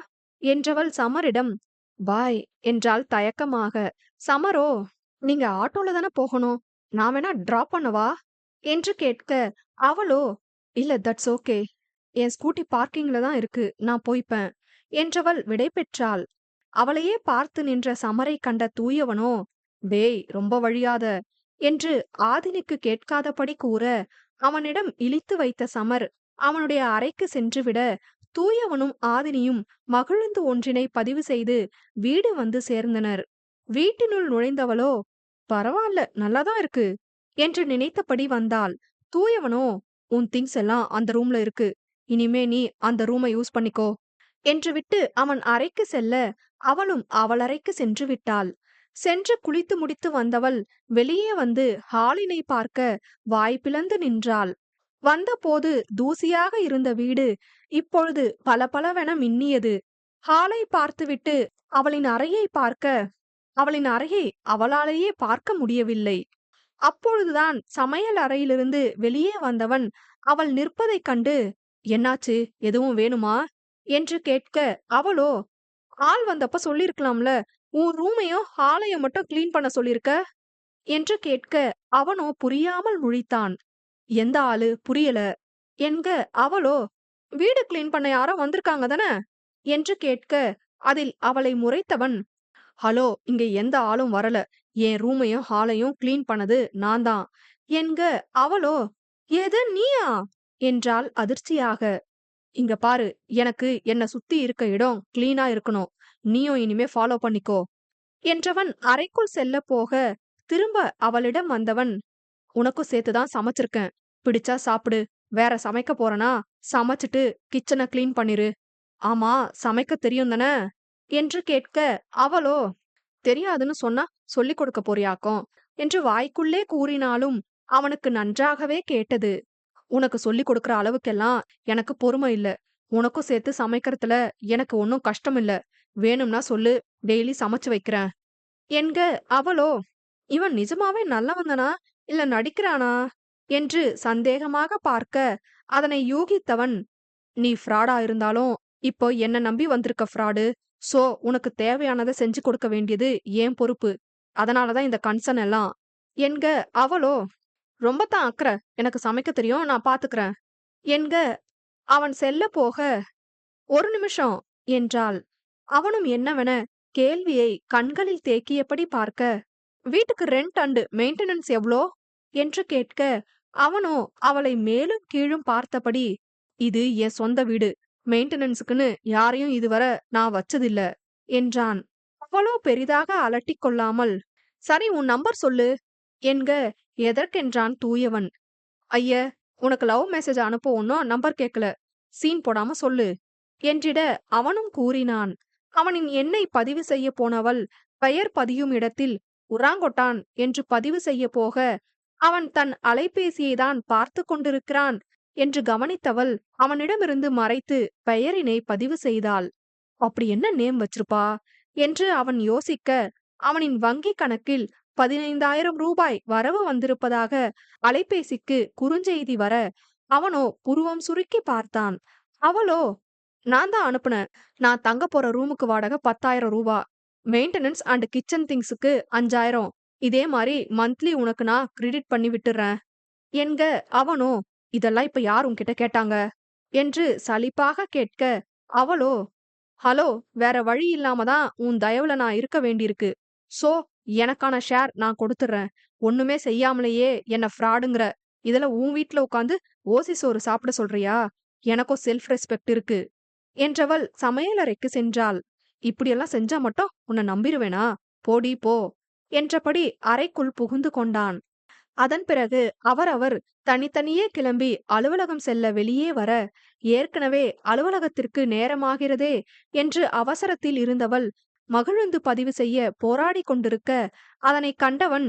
என்றவள் சமரிடம் பாய் என்றாள் தயக்கமாக. சமரோ, நீங்க ஆட்டோல தானே போகணும், நான் வேணா டிராப் பண்ணவா என்று கேட்க, அவளோ இல்ல தட்ஸ் ஓகே, என் ஸ்கூட்டி பார்க்கிங்ல தான் இருக்கு, நான் போய்ப்பேன் என்றவள் விடை பெற்றாள். அவளையே பார்த்து நின்ற சமரை கண்ட தூயவனோ, டேய் ரொம்ப வழியாத என்று ஆதினிக்கு கேட்காதபடி கூற, அவனிடம் இழித்து வைத்த சமர் அவனுடைய அறைக்கு சென்றுவிட, தூயவனும் ஆதினியும் மகிழ்ந்து ஒன்றினை பதிவு செய்து வீடு வந்து சேர்ந்தனர். வீட்டினுள் நுழைந்தவளோ, பரவாயில்ல நல்லாதான் இருக்கு என்று நினைத்தபடி வந்தாள். தூயவனோ, உன் திங்ஸ் எல்லாம் அந்த ரூம்ல இருக்கு, இனிமே நீ அந்த ரூமை யூஸ் பண்ணிக்கோ என்று விட்டு அவன் அறைக்கு செல்ல, அவளும் அவள் அறைக்கு சென்று விட்டாள். சென்று குளித்து முடித்து வந்தவள் வெளியே வந்து ஹாலினை பார்க்க வாய் பிளந்து நின்றாள். வந்தபோது தூசியாக இருந்த வீடு இப்பொழுது பளபளவென மின்னியது. ஹாலை பார்த்துவிட்டு அவளின் அறையை பார்க்க, அவளின் அறையை அவளாலேயே பார்க்க முடியவில்லை. அப்பொழுதுதான் சமையல் அறையிலிருந்து வெளியே வந்தவன் அவள் நிற்பதைக் கண்டு, என்னாச்சு, எதுவும் வேணுமா என்று கேட்க, அவளோ, ஆள் வந்தப்ப சொல்லிருக்கலாம்ல, உன் ரூமையும் ஹாலையும் மட்டும் கிளீன் பண்ண சொல்லிருக்க என்று கேட்க அவனோ புரியாமல் முழித்தான். எந்த ஆளு புரியல என்க அவளோ, வீடு கிளீன் பண்ண யாரோ வந்திருக்காங்க தானே என்று கேட்க அதில் அவளை முறைத்தவன், ஹலோ, இங்க எந்த ஆளும் வரல. என் ரூமையும் ஹாலையும் கிளீன் பண்ணது நான் தான் என்க அவளோ, ஏது நீயா என்றாள் அதிர்ச்சியாக. இங்க பாரு, எனக்கு என்ன சுத்தி இருக்க இடம் கிளீனா இருக்கணும். நீயும் இனிமே ஃபாலோ பண்ணிக்கோ என்றவன் அறைக்குள் செல்ல போக திரும்ப அவளிடம் வந்தவன், உனக்கும் சேர்த்துதான் சமைச்சிருக்கேன், பிடிச்சா சாப்பிடு, வேற சமைக்க போறனா சமைச்சிட்டு கிச்சனை கிளீன் பண்ணிரு. ஆமா, சமைக்க தெரியும் தானே என்று கேட்க அவளோ, தெரியாதுன்னு சொன்னா சொல்லிக் கொடுக்க போறியாக்கும் என்று வாய்க்குள்ளே கூறினாலும் அவனுக்கு நன்றாகவே கேட்டது. உனக்கு சொல்லிக் கொடுக்கற அளவுக்கெல்லாம் எனக்கு பொறுமை இல்ல. உனக்கும் சேர்த்து சமைக்கிறதுல எனக்கு ஒன்னும் கஷ்டம் இல்ல. வேணும்னா சொல்லு, டெய்லி சமைச்சு வைக்கிறேன் என்க அவளோ, இவன் நிஜமாவே நல்லவன்தானா இல்ல நடிக்கிறானா என்று சந்தேகமாக பார்க்க அதனை யூகித்தவன், நீ ஃப்ராடா இருந்தாலும் இப்போ என்ன நம்பி வந்திருக்க ஃப்ராடு. சோ உனக்கு தேவையானதை செஞ்சு கொடுக்க வேண்டியது ஏன் பொறுப்பு. அதனாலதான் இந்த கன்சர்ன் எல்லாம் என்க அவளோ, ரொம்ப தான் அக்கறை, எனக்கு சமைக்க தெரியும், நான் பாத்துக்கிறேன் என்க அவன் செல்ல போக, ஒரு நிமிஷம் என்றாள். அவனும் என்னவென கேள்வியை கண்களில் தேக்கியபடி பார்க்க, வீட்டுக்கு ரெண்ட் அண்டு மெயின்டெனன்ஸ் எவ்வளோ என்று கேட்க அவனோ அவளை மேலும் கீழும் பார்த்தபடி, இது என் சொந்த வீடு, மெயின்டெனன்ஸுக்குன்னு யாரையும் இதுவரை நான் வச்சதில்ல என்றான். அவளோ பெரிதாக அலட்டிக் கொள்ளாமல், சரி உன் நம்பர் சொல்லு என்க எதற்கென்றான் தூயவன். ஐய, உனக்கு லவ் மெசேஜ் அனுப்ப ஒன்னும் நம்பர் கேட்கல, சீன் போடாம சொல்லு என்றிட அவனும் கூறினான். அவனின் எண்ணை பதிவு செய்ய போனவள் பெயர் பதியும் இடத்தில் உராங்கொட்டான் என்று பதிவு செய்ய போக அவன் தன் அலைபேசியை தான் பார்த்து கொண்டிருக்கிறான் என்று கவனித்தவள் அவனிடமிருந்து மறைத்து பெயரினை பதிவு செய்தாள். அப்படி என்ன நேம் வச்சிருப்பா என்று அவன் யோசிக்க அவனின் வங்கி கணக்கில் 15,000 ரூபாய் வரவு வந்திருப்பதாக அலைபேசிக்கு குறுஞ்செய்தி வர அவனோ புருவம் சுருக்கி பார்த்தான். அவளோ, நான் தான் அனுப்புனேன். நான் தங்க போற ரூமுக்கு வாடகை 10,000 ரூபா, மெயின்டெனன்ஸ் அண்ட் கிச்சன் திங்ஸுக்கு 5,000, இதே மாதிரி மந்த்லி உனக்கு நான் கிரெடிட் பண்ணி விட்டுறேன் என்க அவனோ, இதெல்லாம் இப்ப யார் உன்கிட்ட கேட்டாங்க என்று சலிப்பாக கேட்க அவளோ, ஹலோ, வேற வழி இல்லாம தான் உன் தயவுல நான் இருக்க வேண்டியிருக்கு. சோ எனக்கான ஷேர் நான் கொடுத்துறேன். ஒண்ணுமே செய்யாமலேயே என்ன ஃப்ராடுங்கிற. இதுல உன் வீட்ல உட்காந்து ஓசி சோறு சாப்பிட சொல்றியா? எனக்கும் செல்ஃப் ரெஸ்பெக்ட் இருக்கு என்றவள் சமையலறைக்கு சென்றாள். இப்படியெல்லாம் செஞ்சா மட்டும் உன்னை நம்பிருவேனா? போடி போ என்றபடி அறைக்குள் புகுந்து கொண்டான். அதன் பிறகு அவரவர் தனித்தனியே கிளம்பி அலுவலகம் செல்ல வெளியே வர, ஏற்கனவே அலுவலகத்திற்கு நேரமாகிறதே என்று அவசரத்தில் இருந்தவள் மகிழுந்து பதிவு செய்ய போராடி கொண்டிருக்க அதனை கண்டவன்,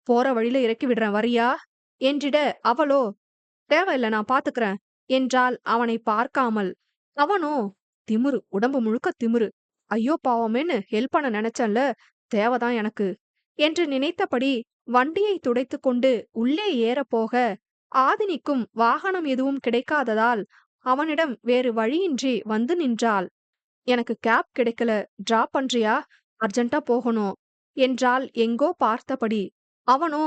போற வழியில இறக்கி விடுறேன் வரியா என்றிட அவளோ, தேவையில்ல, நான் பாத்துக்கிறேன் என்றால் அவனை பார்க்காமல். அவனோ, திமிரு, உடம்பு முழுக்க திமிரு, ஐயோ பாவமேன்னு ஹெல்ப் பண்ண நினைச்சன்ல, தேவைதான் எனக்கு என்று நினைத்தபடி வண்டியை துடைத்து கொண்டு உள்ளே ஏறப்போக ஆதினிக்கும் வாகனம் எதுவும் கிடைக்காததால் அவனிடம் வேறு வழியின்றி வந்து நின்றாள். எனக்கு கேப் கிடைக்கல, டிராப் பண்றியா? அர்ஜென்ட்டா போகணும் என்றால் எங்கோ பார்த்தபடி. அவனோ,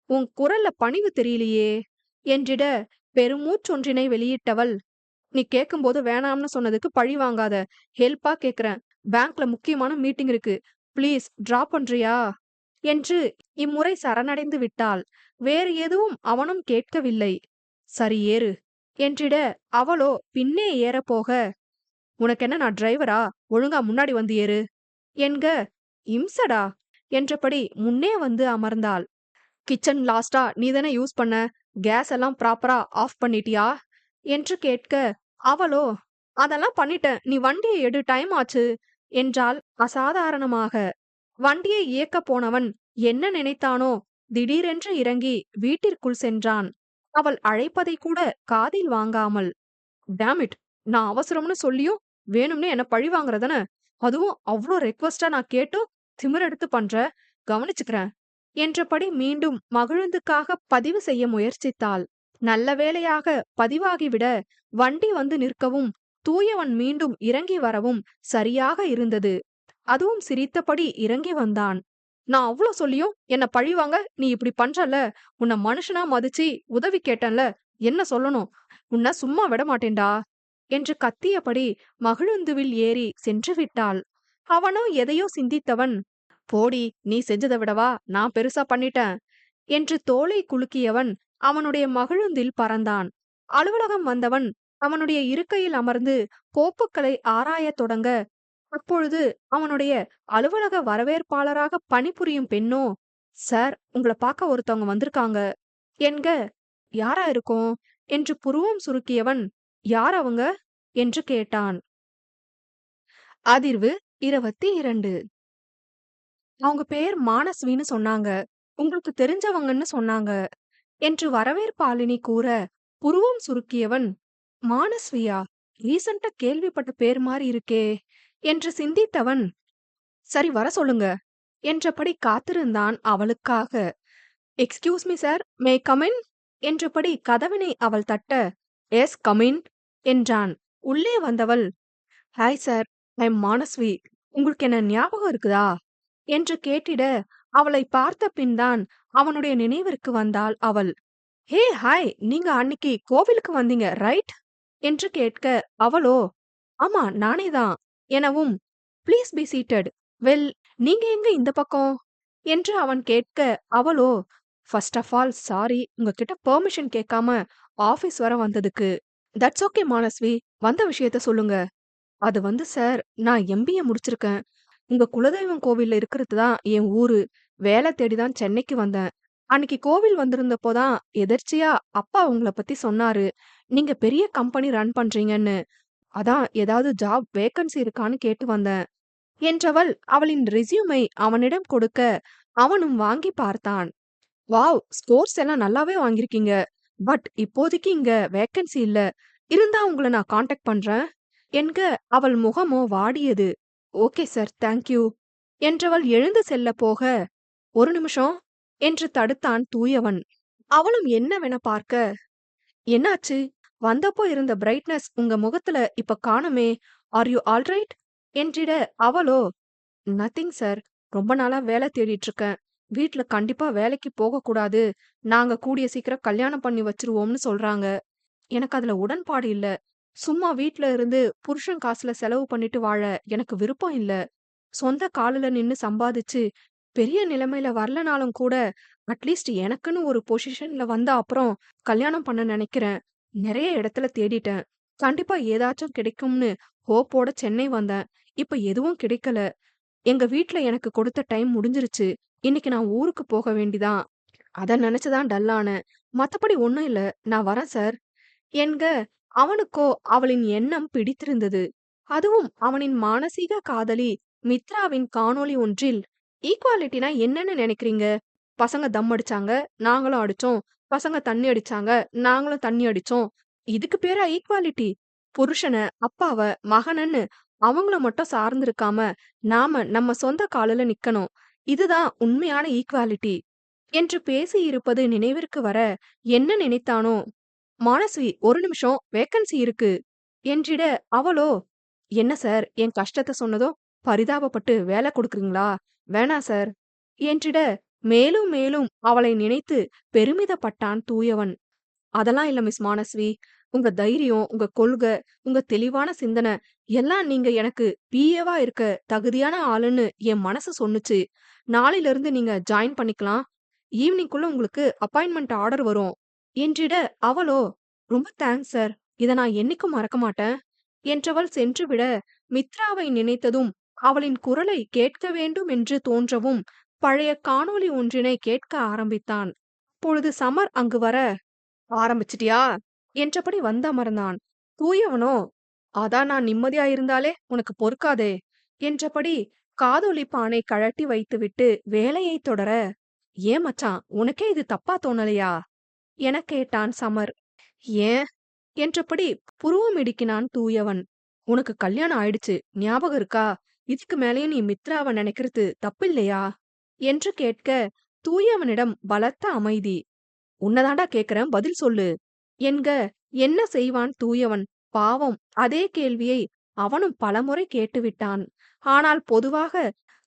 உன் குரல்ல பணிவு தெரியலையே என்றிட பெருமூச்சொன்றினை வெளியிட்டவள், நீ கேட்கும்போது வேணாம்னு சொன்னதுக்கு பழி வாங்காத, ஹெல்ப்பா கேக்குறேன், பேங்க்ல முக்கியமான மீட்டிங் இருக்கு, ப்ளீஸ் டிராப் பண்றியா என்று இம்முறை சரணடைந்து விட்டாள். வேறு எதுவும் அவனும் கேட்கவில்லை. சரி ஏறு என்றிட அவளோ பின்னே ஏறப்போக, உனக்கென்ன நான் டிரைவரா? ஒழுங்கா முன்னாடி வந்து ஏறு என்க இம்சடா என்றபடி முன்னே வந்து அமர்ந்தாள். கிச்சன் லாஸ்டா நீதானே யூஸ் பண்ண, கேஸ் எல்லாம் ப்ராப்பரா ஆஃப் பண்ணிட்டியா என்று கேட்க அவளோ, அதெல்லாம் பண்ணிட்டேன், நீ வண்டியை எடு, டைம் ஆச்சு என்றாள் அசாதாரணமாக. வண்டியை இயக்க போனவன் என்ன நினைத்தானோ திடீரென்று இறங்கி வீட்டிற்குள் சென்றான். அவள் அழைப்பதை கூட காதில் வாங்காமல். டேமிட், நான் அவசரம்னு சொல்லியும் வேணும்னு என்ன பழி வாங்குறதானே? அதுவும் அவ்வளோ ரெக்வஸ்டா நான் கேட்டும் திமிரெடுத்து பண்ற, கவனிச்சுக்கிறேன் என்றபடி மீண்டும் மகிழுந்துக்காக பதிவு செய்ய முயற்சித்தாள். நல்ல வேளையாக பதிவாகிவிட வண்டி வந்து நிற்கவும் தூயவன் மீண்டும் இறங்கி வரவும் சரியாக இருந்தது. அதுவும் சிரித்தபடி இறங்கி வந்தான். நான் அவ்ளோ சொல்லியும் என்ன பழிவாங்க நீ இப்படி பண்றல, உன்னை மனுஷனா மதிச்சு உதவி கேட்டேன்ல, என்ன சொல்லணும், உன்னை சும்மா விட மாட்டேன்டா என்று கத்தியபடி மகிழுந்துவில் ஏறி சென்று விட்டாள். அவனோ எதையோ சிந்தித்தவன், போடி நீ செஞ்சதை விடவா நான் பெருசா பண்ணிட்டேன் என்று தோளை குலுக்கியவன் அவனுடைய மகிழுந்தில் பறந்தான். அலுவலகம் வந்தவன் அவனுடைய இருக்கையில் அமர்ந்து கோப்புக்களை ஆராயத் தொடங்க, அப்பொழுது அவனுடைய அலுவலக வரவேற்பாளராக பணிபுரியும் பெண்ணோ, சார் உங்களை பார்க்க ஒருத்தவங்க வந்திருக்காங்க என்க. யாரா இருக்கும் என்று புருவம் சுருக்கியவன், யார் அவங்க என்று கேட்டான். அதிர்வு 22. அவங்க பேர் மானஸ்வின்னு சொன்னாங்க, உங்களுக்கு தெரிஞ்சவங்கன்னு சொன்னாங்க என்று வரவேற்பாளினி கூற, புருவம் சுருக்கியவன், மானஸ்வியா, ரீசெண்டா கேள்விப்பட்ட பேர் மாதிரி இருக்கே என்று சிந்தித்தவன், சரி வர சொல்லுங்க என்றபடி காத்திருந்தான் அவளுக்காக. Excuse me sir, may come in என்றபடி கதவினை அவள் தட்ட, எஸ் கமின் என்றான். உள்ளே வந்தவள், hi sir, I am Manasvi, உங்களுக்கு என்ன ஞாபகம் இருக்குதா என்று கேட்டிட, அவளை பார்த்த பின்தான் அவனுடைய நினைவிற்கு வந்தாள் அவள். ஹே ஹாய், நீங்க அன்னைக்கு கோவிலுக்கு வந்தீங்க ரைட் என்று கேட்க, அவளோ ஆமா நானே தான் எனவும், ப்ளீஸ் பி சீட்டட், வெல் நீங்க எங்க இந்த பக்கம் என்று அவன் கேட்க, அவளோ ஃபர்ஸ்ட் ஆஃப் ஆல் சாரி உங்ககிட்ட பெர்மிஷன் கேட்காம ஆபீஸ் வர வந்ததுக்கு. தட்ஸ் ஓகே மானஸ்வி, வந்த விஷயத்த சொல்லுங்க. அது வந்து சார், நான் எம்பிஏ முடிச்சிருக்கேன். உங்க குலதெய்வம் கோவில்ல இருக்கிறது தான் என் ஊரு. வேலை தேடிதான் சென்னைக்கு வந்தேன். அன்னைக்கு கோவில் வந்திருந்தப்போதான் எதர்ச்சியா அப்பா உங்களை பத்தி சொன்னாரு, நீங்க பெரிய கம்பெனி ரன் பண்றீங்கன்னு. அதான் ஏதாவது ஜாப் வேக்கன்சி இருக்கான்னு கேட்டு வந்தேன் என்றவள் அவளின் ரெஸ்யூமை அவனிடம் கொடுக்க, அவனும் வாங்கி பார்த்தான். வாவ், ஸ்கோர்ஸ் எல்லாம் நல்லாவே வாங்கியிருக்கீங்க. பட் இப்போதைக்கு இங்க வேக்கன்சி இல்ல. இருந்தா உங்களை நான் காண்டாக்ட் பண்றேன் என்க. அவள் முகமோ வாடியது. ஓகே சார், தேங்க்யூ என்றவள் எழுந்து செல்ல போக, ஒரு நிமிஷம் என்று தடுத்தான் தூயவன். அவளும் என்னவென பார்க்க, என்னாச்சு, வந்தப்போ இருந்த பிரைட்னஸ் உங்க முகத்துல இப்ப காணுமே, ஆர் யூ ஆல்ரைட் என்றிட, அவளோ நத்திங் சார், ரொம்ப நாளா வேலை தேடிட்டு இருக்கேன். வீட்ல கண்டிப்பா வேலைக்கு போக கூடாது, நாங்க கூடிய சீக்கிரம் கல்யாணம் பண்ணி வச்சிருவோம்னு சொல்றாங்க. எனக்கு அதுல உடன்பாடு இல்ல. சும்மா வீட்ல இருந்து புருஷன் காசுல செலவு பண்ணிட்டு வாழ எனக்கு விருப்பம் இல்ல. சொந்த காலுல நின்னு சம்பாதிச்சு பெரிய நிலைமையில வரலனாலும் கூட அட்லீஸ்ட் எனக்குன்னு ஒரு பொசிஷன்ல வந்த அப்புறம் கல்யாணம் பண்ண நினைக்கிறேன். நிறைய இடத்துல தேடிட்டேன், கண்டிப்பா ஏதாச்சும் கிடைக்கும்னு ஹோப்போட சென்னை வந்தேன். இப்ப எதுவும் கிடைக்கல. எங்க வீட்ல எனக்கு கொடுத்த டைம் முடிஞ்சிருச்சு. இன்னைக்கு நான் ஊருக்கு போக வேண்டிதான். அத நினைச்சுதான் டல்லானேன். மத்தபடி ஒண்ணும் இல்ல. நான் வரேன் சார் என்க. அவனுக்கோ அவளின் எண்ணம் பிடித்திருந்தது. அதுவும் அவனின் மானசீக காதலி மித்ராவின் காணொளி ஒன்றில், ஈக்குவாலிட்டினா என்னன்னு நினைக்கிறீங்க? பசங்க தம் அடிச்சாங்க, நாங்களும் அடிச்சோம். பசங்க தண்ணி அடிச்சாங்க, நாங்களும் தண்ணி அடிச்சோம். இதுக்கு பேரா ஈக்குவாலிட்டி? புருஷன, அப்பாவ, மகனன்னு அவங்கள மட்டும் சார்ந்திருக்காம நாம நம்ம சொந்த காலுல நிக்கணும். இதுதான் உண்மையான ஈக்குவாலிட்டி என்று பேசியிருப்பது நினைவிற்கு வர, என்ன நினைத்தானோ, மானஸ்வி ஒரு நிமிஷம் வேக்கன்சி இருக்கு என்றிட, அவளோ என்ன சார் என் கஷ்டத்தை சொன்னதோ பரிதாபப்பட்டு வேலை கொடுக்குறீங்களா? வேணா சார் என்றிட, மேலும் மேலும் அவளை நினைத்து பெருமிதப்பட்டான் தூயவன். அதெல்லாம் இல்ல மிஸ் மானஸ்வி, உங்க தைரியம், உங்க கொள்கை, உங்க தெளிவான சிந்தனை எல்லாம் நீங்க எனக்கு பிஏவா இருக்க தகுதியான ஆளுன்னு என் மனசு சொன்னுச்சு. நாளையில இருந்து நீங்க ஜாயின் பண்ணிக்கலாம். ஈவினிங்குள்ள உங்களுக்கு அப்பாயின்மெண்ட் ஆர்டர் வரும் என்றிட, அவளோ ரொம்ப தேங்க்ஸ் சார், இத நான் என்னைக்கும் மறக்க மாட்டேன் என்றவள் சென்று விட, மித்ராவை நினைத்ததும் அவளின் குரலை கேட்க வேண்டும் என்று தோன்றவும் பழைய காணொளி ஒன்றினை கேட்க ஆரம்பித்தான். அப்பொழுது சமர் அங்கு வர, ஆரம்பிச்சிட்டியா என்றபடி வந்தமர்ந்தான். தூயவனோ, அதான் நான் நிம்மதியா இருந்தாலே உனக்கு பொறுக்காதே என்றபடி காதொலிப்பானை கழட்டி வைத்துவிட்டு வேலையை தொடர, ஏன் மச்சான் உனக்கே இது தப்பா தோணலையா எனக் கேட்டான் சமர். ஏன் என்றபடி புருவம் இடுக்கினான் தூயவன். உனக்கு கல்யாணம் ஆயிடுச்சு, ஞாபகம் இருக்கா? இதுக்கு மேலேயும் நீ மித்ராவை நினைக்கிறது தப்பில்லையா என்று கேட்க, தூயவனிடம் பலத்த அமைதி. உன்னதாண்டா கேக்குறேன், பதில் சொல்லு என்க. என்ன செய்வான் தூயவன்? பாவம், அதே கேள்வியை அவனும் பலமுறை கேட்டுவிட்டான். ஆனால் பொதுவாக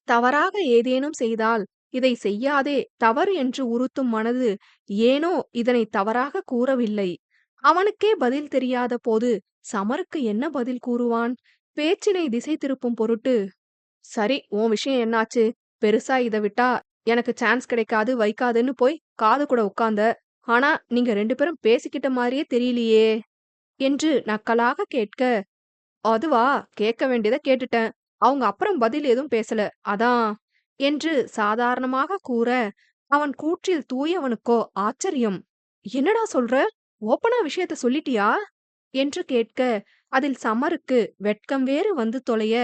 தவறாக ஏதேனும் செய்தால் இதை செய்யாதே தவறு என்று உறுத்தும் மனது ஏனோ இதனை தவறாக கூறவில்லை. அவனுக்கே பதில் தெரியாத போது சமருக்கு என்ன பதில் கூறுவான்? பேச்சினை திசை திருப்பும் பொருட்டு, சரி உன் விஷயம் என்னாச்சு? பெருசா இத விட்டா எனக்கு சான்ஸ் கிடைக்காது வைக்காதுன்னு போய் காது கூட உட்கார்ந்த. ஆனா நீங்க 2 பேரும் பேசிக்கிட்ட மாதிரியே தெரியலையே என்று நக்கலாக கேட்க, அதுவா கேட்க வேண்டியத கேட்டுட்டேன். அவங்க அப்புறம் பதில் எதுவும் பேசல. அதான் என்று சாதாரணமாக கூற, அவன் கூற்றில் தூயவனுக்கோ ஆச்சரியம். என்னடா சொல்ற? ஓப்பனா விஷயத்த சொல்லிட்டியா? என்று கேட்க, அதில் சமருக்கு வெட்கம் வேறு வந்து தொலைய,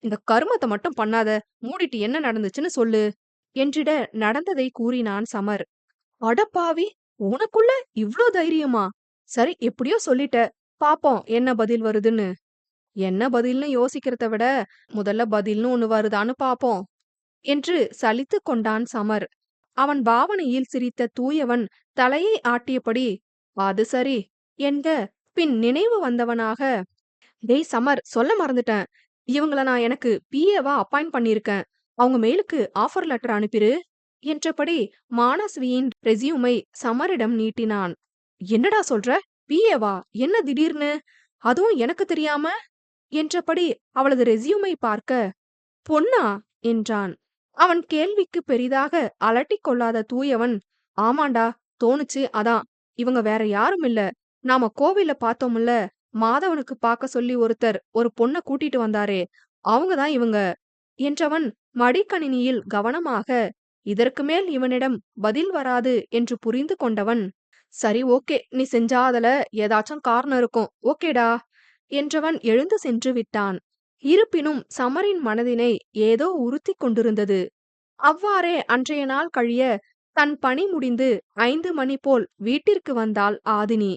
இந்த கருமத்த மட்டும் பண்ணாத, மூடிட்டு என்ன நடந்துச்சுன்னு சொல்லு என்றிட நடந்ததை கூறினான் சமர். அடப்பாவி, உனக்குள்ள இவ்ளோ தைரியமா? சரி எப்படியோ சொல்லிட்ட, பாப்போம் என்ன பதில் வருதுன்னு. என்ன பதில்னு யோசிக்கிறத விட முதல்ல பதில்னு ஒண்ணு வருதான்னு பாப்போம் என்று சலித்துக் கொண்டான் சமர். அவன் பாவனையில் சிரித்த தூயவன் தலையை ஆட்டியபடி, அது சரி என்க. பின் நினைவு வந்தவனாக, டேய் சமர், சொல்ல மறந்துட்டேன். இவங்கள நான் எனக்கு பிஏவா அப்பாயிண்ட் பண்ணியிருக்கேன். அவங்க மெயிலுக்கு ஆஃபர் லெட்டர் அனுப்பிரு என்றபடி மானஸ்வியின் ரெஸ்யூமை சமரிடம் நீட்டினான். என்னடா சொல்ற? பிஏவா? என்ன திடீர்னு? அதுவும் எனக்கு தெரியாம என்றபடி அவளது ரெஸ்யூமை பார்க்க, பொன்னா என்றான். அவன் கேள்விக்கு பெரிதாக அலட்டிக் கொள்ளாத தூயவன், ஆமாண்டா, தோணுச்சு அதான். இவங்க வேற யாரும் இல்ல. நாம கோவில்ல பார்த்தோம்ல, மாதவனுக்கு பார்க்க சொல்லி ஒருத்தர் ஒரு பொண்ண கூட்டிட்டு வந்தாரே, அவங்க தான் இவங்க என்றவன் மடிக்கணினியில் கவனமாக, இதற்கு மேல் இவனிடம் பதில் வராது என்று புரிந்து கொண்டவன், சரி ஓகே, நீ செஞ்சாதல ஏதாச்சும் காரணம் இருக்கும், ஓகேடா என்றவன் எழுந்து சென்று விட்டான். இருப்பினும் சமரின் மனதினை ஏதோ உறுத்திக் கொண்டிருந்தது. அவ்வாறே அன்றைய நாள் கழிய தன் பணி முடிந்து 5 மணி போல் வீட்டிற்கு வந்தாள் ஆதினி.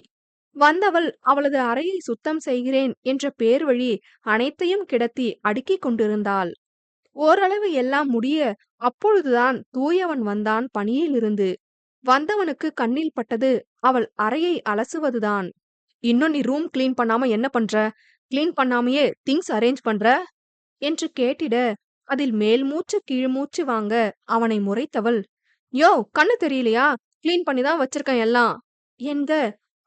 வந்தவள் அவளது அறையை சுத்தம் செய்கிறேன் என்ற பேர் வழி அனைத்தையும் கிடத்தி அடுக்கிக் கொண்டிருந்தாள். ஓரளவு எல்லாம் முடிய அப்பொழுதுதான் தூயவன் வந்தான் பணியிலிருந்து. வந்தவனுக்கு கண்ணில் பட்டது அவள் அறையை அலசுவதுதான். இன்னும் நீ ரூம் கிளீன் பண்ணாம என்ன பண்ற? கிளீன் பண்ணாமையே திங்ஸ் அரேஞ்ச் பண்ற என்று கேட்டிட, அதில் மேல் மூச்சு கீழ் மூச்சு வாங்க அவனை முறைத்தவள், யோ கண்ணு தெரியலையா? கிளீன் பண்ணி தான் வச்சிருக்கேன் எல்லாம் என்க.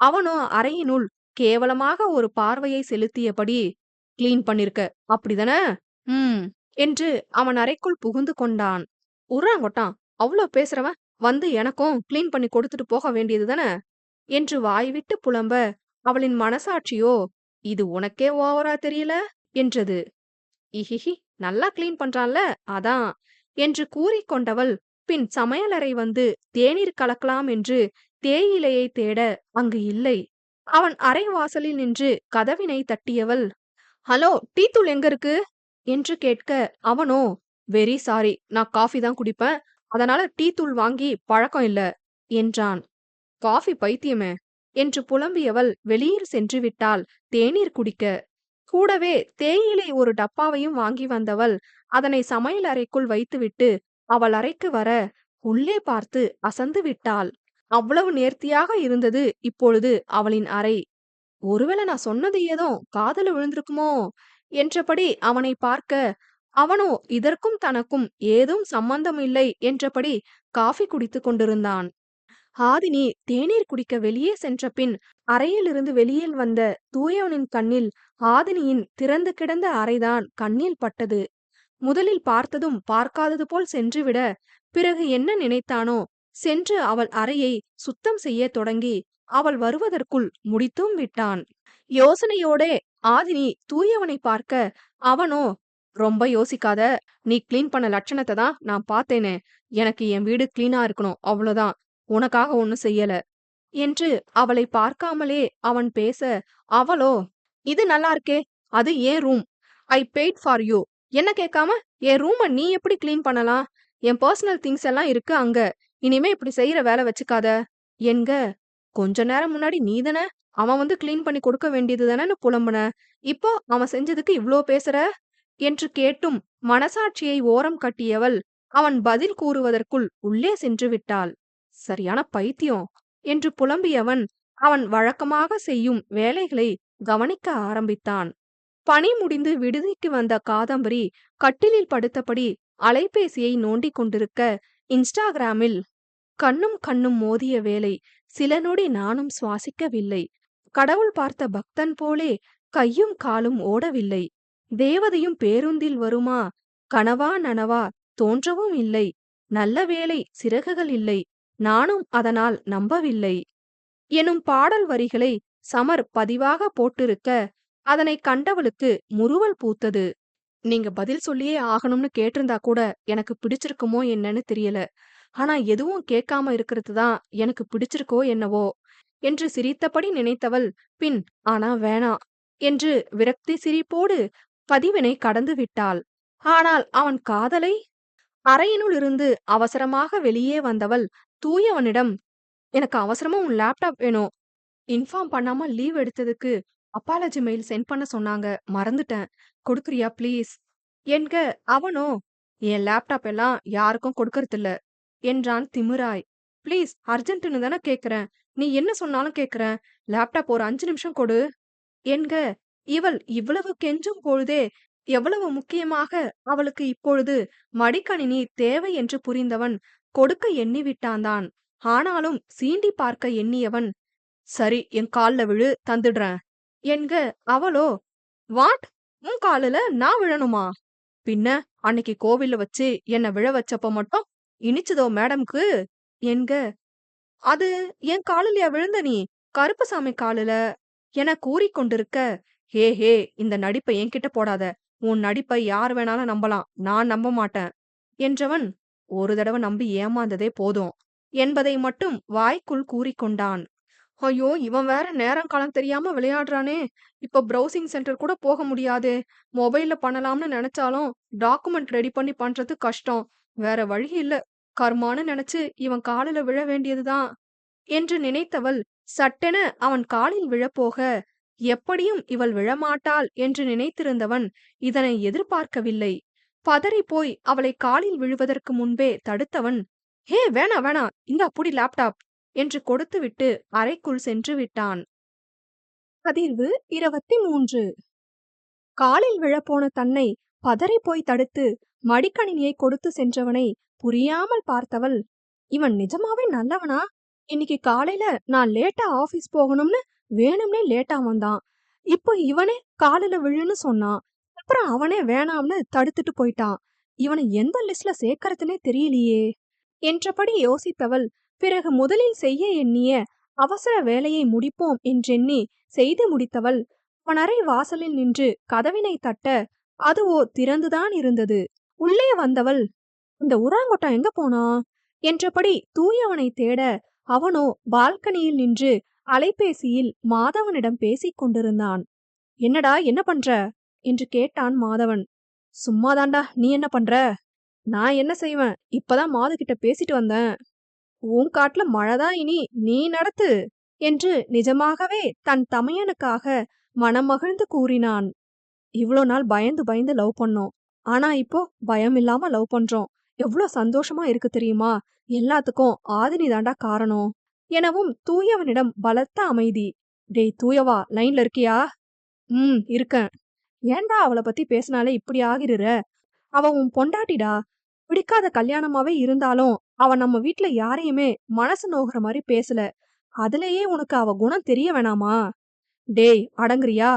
அவனோ அறையினுள் கேவலமாக ஒரு பார்வையை செலுத்தியபடி, கிளீன் பண்ணிருக்க அப்படிதானே? ம் என்று அவன் அறைக்குள் புகுந்து கொண்டான். உர்றாங்கொட்டான், அவ்ளோ பேசுறவன் வந்து எனக்கும் கிளீன் பண்ணி கொடுத்துட்டு போக வேண்டியது தானே என்று வாய்விட்டு புலம்ப, அவளின் மனசாட்சியோ, இது உனக்கே ஓவரா தெரியல என்றது. இஹிஹி, நல்லா கிளீன் பண்றான்ல அதான் என்று கூறிக்கொண்டவள் பின் சமையலறை வந்து தேநீர் கலக்கலாம் என்று தேயிலையை தேட அங்கு இல்லை. அவன் அறை வாசலில் நின்று கதவினை தட்டியவள், ஹலோ, டீ தூள் எங்க இருக்கு என்று கேட்க, அவனோ, வெரி சாரி, நான் காஃபி தான் குடிப்பேன், அதனால டீ தூள் வாங்கி பழக்கம் இல்ல என்றான். காஃபி பைத்தியமே என்று புலம்பியவள் வெளியில் சென்று விட்டாள் தேநீர் குடிக்க. கூடவே தேயிலை ஒரு டப்பாவையும் வாங்கி வந்தவள் அதனை சமையல் அறைக்குள் வைத்துவிட்டு அவள் அறைக்கு வர, உள்ளே பார்த்து அசந்து விட்டாள். அவ்வளவு நேர்த்தியாக இருந்தது இப்பொழுது அவளின் அறை. ஒருவேளை நான் சொன்னது ஏதோ காதுல விழுந்திருக்குமோ என்றபடி அவனை பார்க்க, அவனோ இதற்கும் தனக்கும் ஏதும் சம்பந்தம் இல்லை என்றபடி காஃபி குடித்துக் கொண்டிருந்தான். ஆதினி தேநீர் குடிக்க வெளியே சென்ற பின் அறையிலிருந்து வெளியில் வந்த தூயவனின் கண்ணில் ஆதினியின் திறந்து கிடந்த அறைதான் கண்ணில் பட்டது. முதலில் பார்த்ததும் பார்க்காதது போல் சென்றுவிட, பிறகு என்ன நினைத்தானோ, சென்று அவள் அறையை சுத்தம் செய்ய தொடங்கி அவள் வருவதற்குள் முடித்தும் விட்டான். யோசனையோடே ஆதினி தூயவனை பார்க்க, அவனோ, ரொம்ப யோசிக்காத, நீ கிளீன் பண்ண லட்சணத்தை தான் நான் பார்த்தேனே, எனக்கு என் வீடு கிளீனா இருக்கணும் அவ்வளவுதான், உனக்காக ஒன்னும் செய்யல என்று அவளை பார்க்காமலே அவன் பேச, அவளோ, இது நல்லா இருக்கே, அது ஏன் room, I paid for you, என்ன கேட்காம என் ரூமை நீ எப்படி கிளீன் பண்ணலாம்? என் பர்சனல் திங்ஸ் எல்லாம் இருக்கு அங்க, இனிமே இப்படி செய்யற வேலை வச்சுக்காத என்க. கொஞ்ச நேரம் முன்னாடி நீதானே அவன் வந்து கிளீன் பண்ணி கொடுக்க வேண்டியது தானேன்னு புலம்புன, இப்போ அவன் செஞ்சதுக்கு இவ்ளோ பேசுற என்று கேட்டும் மனசாட்சியை ஓரம் கட்டியவள் அவன் பதில் கூறுவதற்குள் உள்ளே சென்று விட்டாள். சரியான பைத்தியம் என்று புலம்பியவன் அவன் வழக்கமாக செய்யும் வேலைகளை கவனிக்க ஆரம்பித்தான். பணி முடிந்து விடுதிக்கு வந்த காதம்பரி கட்டிலில் படுத்தபடி அலைபேசியை நோண்டிக் கொண்டிருக்க, இன்ஸ்டாகிராமில் கண்ணும் கண்ணும் மோதிய வேளை, சில நொடி நானும் சுவாசிக்கவில்லை. கடவுள் பார்த்த பக்தன் போலே கையும் காலும் ஓடவில்லை. தேவதையும் பேருந்தில் வருமா? கனவா நனவா தோன்றவும் இல்லை. நல்ல வேளை சிறகுகள் இல்லை. நானும் அதனால் நம்பவில்லை எனும் பாடல் வரிகளை சமர் பதிவாக போட்டிருக்க, அதனை கண்டவளுக்கு முறுவல் பூத்தது. நீங்க பதில் சொல்லியே ஆகணும்னு கேட்டிருந்தா கூட எனக்கு பிடிச்சிருக்குமோ என்னன்னு தெரியல. ஆனா எதுவும் கேட்காம இருக்கிறது தான் எனக்கு பிடிச்சிருக்கோ என்னவோ என்று சிரித்தபடி நினைத்தவள் பின் ஆனா வேணாம் என்று விரக்தி சிரிப்போடு பதிவினை கடந்து விட்டாள். ஆனால் அவன் காதலை அறையினுள் இருந்து அவசரமாக வெளியே வந்தவள் தூயவனிடம், எனக்கு அவசரமா உன் லேப்டாப் வேணும். இன்ஃபார்ம் பண்ணாம லீவ் எடுத்ததுக்கு அப்பாலஜி மெயில் சென்ட் பண்ண சொன்னாங்க, மறந்துட்டேன். கொடுக்குறியா ப்ளீஸ் என்க. அவனோ, என் லேப்டாப் எல்லாம் யாருக்கும் கொடுக்கறதில்ல என்றான் திமிராய். ப்ளீஸ் அர்ஜென்ட்னு தானே கேக்குறேன், நீ என்ன சொன்னாலும் கேக்குறேன். லேப்டாப் ஒரு 5 நிமிஷம் கொடு என்க. இவள் இவ்வளவு கெஞ்சும் பொழுதே எவ்வளவு முக்கியமாக அவளுக்கு இப்பொழுது மடிக்கணினி தேவை என்று புரிந்தவன் கொடுக்க எண்ணிவிட்டான்தான். ஆனாலும் சீண்டி பார்க்க எண்ணியவன், சரி என் கால்ல விழு, தந்துடுறேன் என்க. அவளோ, வாட், உன் காலுல நான் விழணுமா? பின்ன அன்னைக்கு கோவில்ல வச்சு என்ன விழ வச்சப்ப மட்டும் இனிச்சுதோ மேடம்க்கு என்க. அது என் காலுலயா விழுந்த நீ? கருப்பசாமி காலுல என கூறிக்கொண்டிருக்க, ஹே ஹே, இந்த நடிப்பை என்கிட்ட போடாத. உன் நடிப்பை யார் வேணாலும் நம்பலாம், நான் நம்ப மாட்டேன் என்றவன், ஒரு தடவை நம்பி ஏமாந்ததே போதும் என்பதை மட்டும் வாய்க்குள் கூறிக்கொண்டான். ஐயோ, இவன் வேற நேரம் காலம் தெரியாம விளையாடுறானே. இப்ப ப்ரௌசிங் சென்டர் கூட போக முடியாதே. மொபைல்ல பண்ணலாம்னு நினைச்சாலும் டாக்குமெண்ட் ரெடி பண்ணி பண்றது கஷ்டம். வேற வழி இல்ல. கர்மான்னு நினைச்சு இவன் காலில விழ வேண்டியதுதான் என்று நினைத்தவள் சட்டென அவன் காலில் விழப்போக, எப்படியும் இவள் விழமாட்டாள் என்று நினைத்திருந்தவன் இதனை எதிர்பார்க்கவில்லை. பதறிப்போய் அவளை காலில் விழுவதற்கு முன்பே தடுத்தவன், ஹே வேணா வேணா, இந்தா புடி லேப்டாப் என்று கொடுத்துவிட்டு அறைக்குள் சென்று விட்டான். பதிவு 23. காலில் விழப்போன தன்னை பதறிப்போய் தடுத்து மடிக்கணினியை கொடுத்து சென்றவனை புரியாமல் பார்த்தவள், இவன் நிஜமாவே நல்லவனா? இன்னைக்கு காலையில நான் லேட்டா ஆபீஸ் போகணும்னு வேணும்னே லேட்டா வந்தான். இப்போ இவனே காலில விழுன்னு சொன்னான். அப்புறம் அவனே வேணாம்னு தடுத்துட்டு போயிட்டான். இவனை எந்த லிஸ்ட்ல சேர்க்கறதுனே தெரியலையே என்றபடி யோசித்தவள் பிறகு முதலில் செய்ய எண்ணிய அவசர வேலையை முடிப்போம் என்றெண்ணி செய்து முடித்தவள் அவனறை வாசலில் நின்று கதவினை தட்ட, அதுவோ திறந்துதான் இருந்தது. உள்ளே வந்தவள், இந்த உராங்கொட்டான் எங்க போனா என்றபடி தூயவனை தேட, அவனோ பால்கனியில் நின்று அலைபேசியில் மாதவனிடம் பேசிக் கொண்டிருந்தான். என்னடா என்ன பண்ற என்று கேட்டான் மாதவன். சும்மாதாண்டா, நீ என்ன பண்ற? நான் என்ன செய்வேன், இப்பதான் மாது கிட்ட பேசிட்டு வந்தேன். உன் காட்டுல மழைதான், இனி நீ நடத்து என்று நிஜமாகவே தன் தமையனுக்காக மனமகிழ்ந்து கூறினான். இவ்ளோ நாள் பயந்து பயந்து லவ் பண்ணோம், ஆனா இப்போ பயம் இல்லாம லவ் பண்றோம். எவ்ளோ சந்தோஷமா இருக்கு தெரியுமா? எல்லாத்துக்கும் ஆதினி தாண்டா காரணம் எனவும் தூயவனிடம் பலத்த அமைதி. டேய் தூயவா, லைன்ல இருக்கியா? இருக்கேன். ஏன்டா அவளை பத்தி பேசினாலே இப்படி ஆகிருற? அவ உன் பொண்டாட்டிடா. பிடிக்காத கல்யாணமாவே இருந்தாலும் அவ நம்ம வீட்ல யாரையுமே மனசு நோகுற மாதிரி பேசல. அதுலயே உனக்கு அவ குணம் தெரிய வேணாமா? டேய் அடங்குறியா?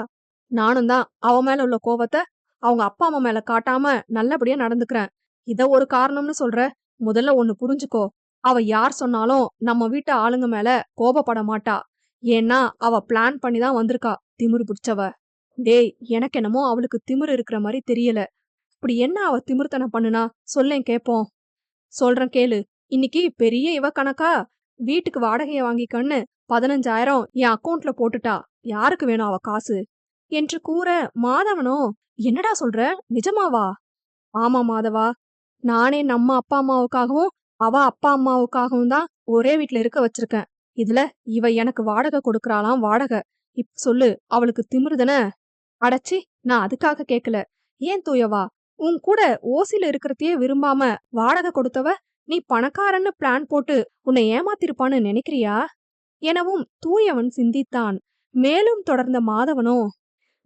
நானும் தான் அவ மேல உள்ள கோவத்தை அவங்க அப்பா அம்மா மேல காட்டாம நல்லபடியா நடந்துக்கிறேன். இத ஒரு காரணம்னு சொல்ற? முதல்ல ஒண்ணு புரிஞ்சுக்கோ, அவ யார் சொன்னாலும் நம்ம வீட்டு ஆளுங்க மேல கோபப்பட மாட்டா. ஏன்னா அவ பிளான் பண்ணி தான் வந்திருக்கா, திமிரு பிடிச்சவ. டேய், எனக்கு என்னமோ அவளுக்கு திமிரு இருக்கிற மாதிரி தெரியல. இப்படி என்ன அவ திமிர்த்தனம் பண்ணுனா சொல்லேன் கேப்போம். சொல்றேன் கேளு. இன்னைக்கு பெரிய இவ கணக்கா வீட்டுக்கு வாடகைய வாங்கிக்கன்னு 15,000 என் அக்கௌண்ட்ல போட்டுட்டா. யாருக்கு வேணும் அவ காசு என்று கூற, மாதவனோ, என்னடா சொல்ற, நிஜமாவா? ஆமா மாதவா, நானே நம்ம அப்பா அம்மாவுக்காகவும் அவ அப்பா அம்மாவுக்காகவும் தான் ஒரே வீட்ல இருக்க வச்சிருக்கேன். இதுல இவ எனக்கு வாடகை கொடுக்கறாளாம் வாடகை. இப்ப சொல்லு, அவளுக்கு திமிருதானே? அடச்சி, நான் அதுக்காக கேக்கல. ஏன் தூயவா, உன் கூட ஓசில இருக்கிறதையே விரும்பாம வாடகை கொடுத்தவ நீ பணக்காரன்னு பிளான் போட்டு உன்னை ஏமாத்திருப்பான்னு நினைக்கிறியா எனவும் தூயவன் சிந்தித்தான். மேலும் தொடர்ந்த மாதவனோ,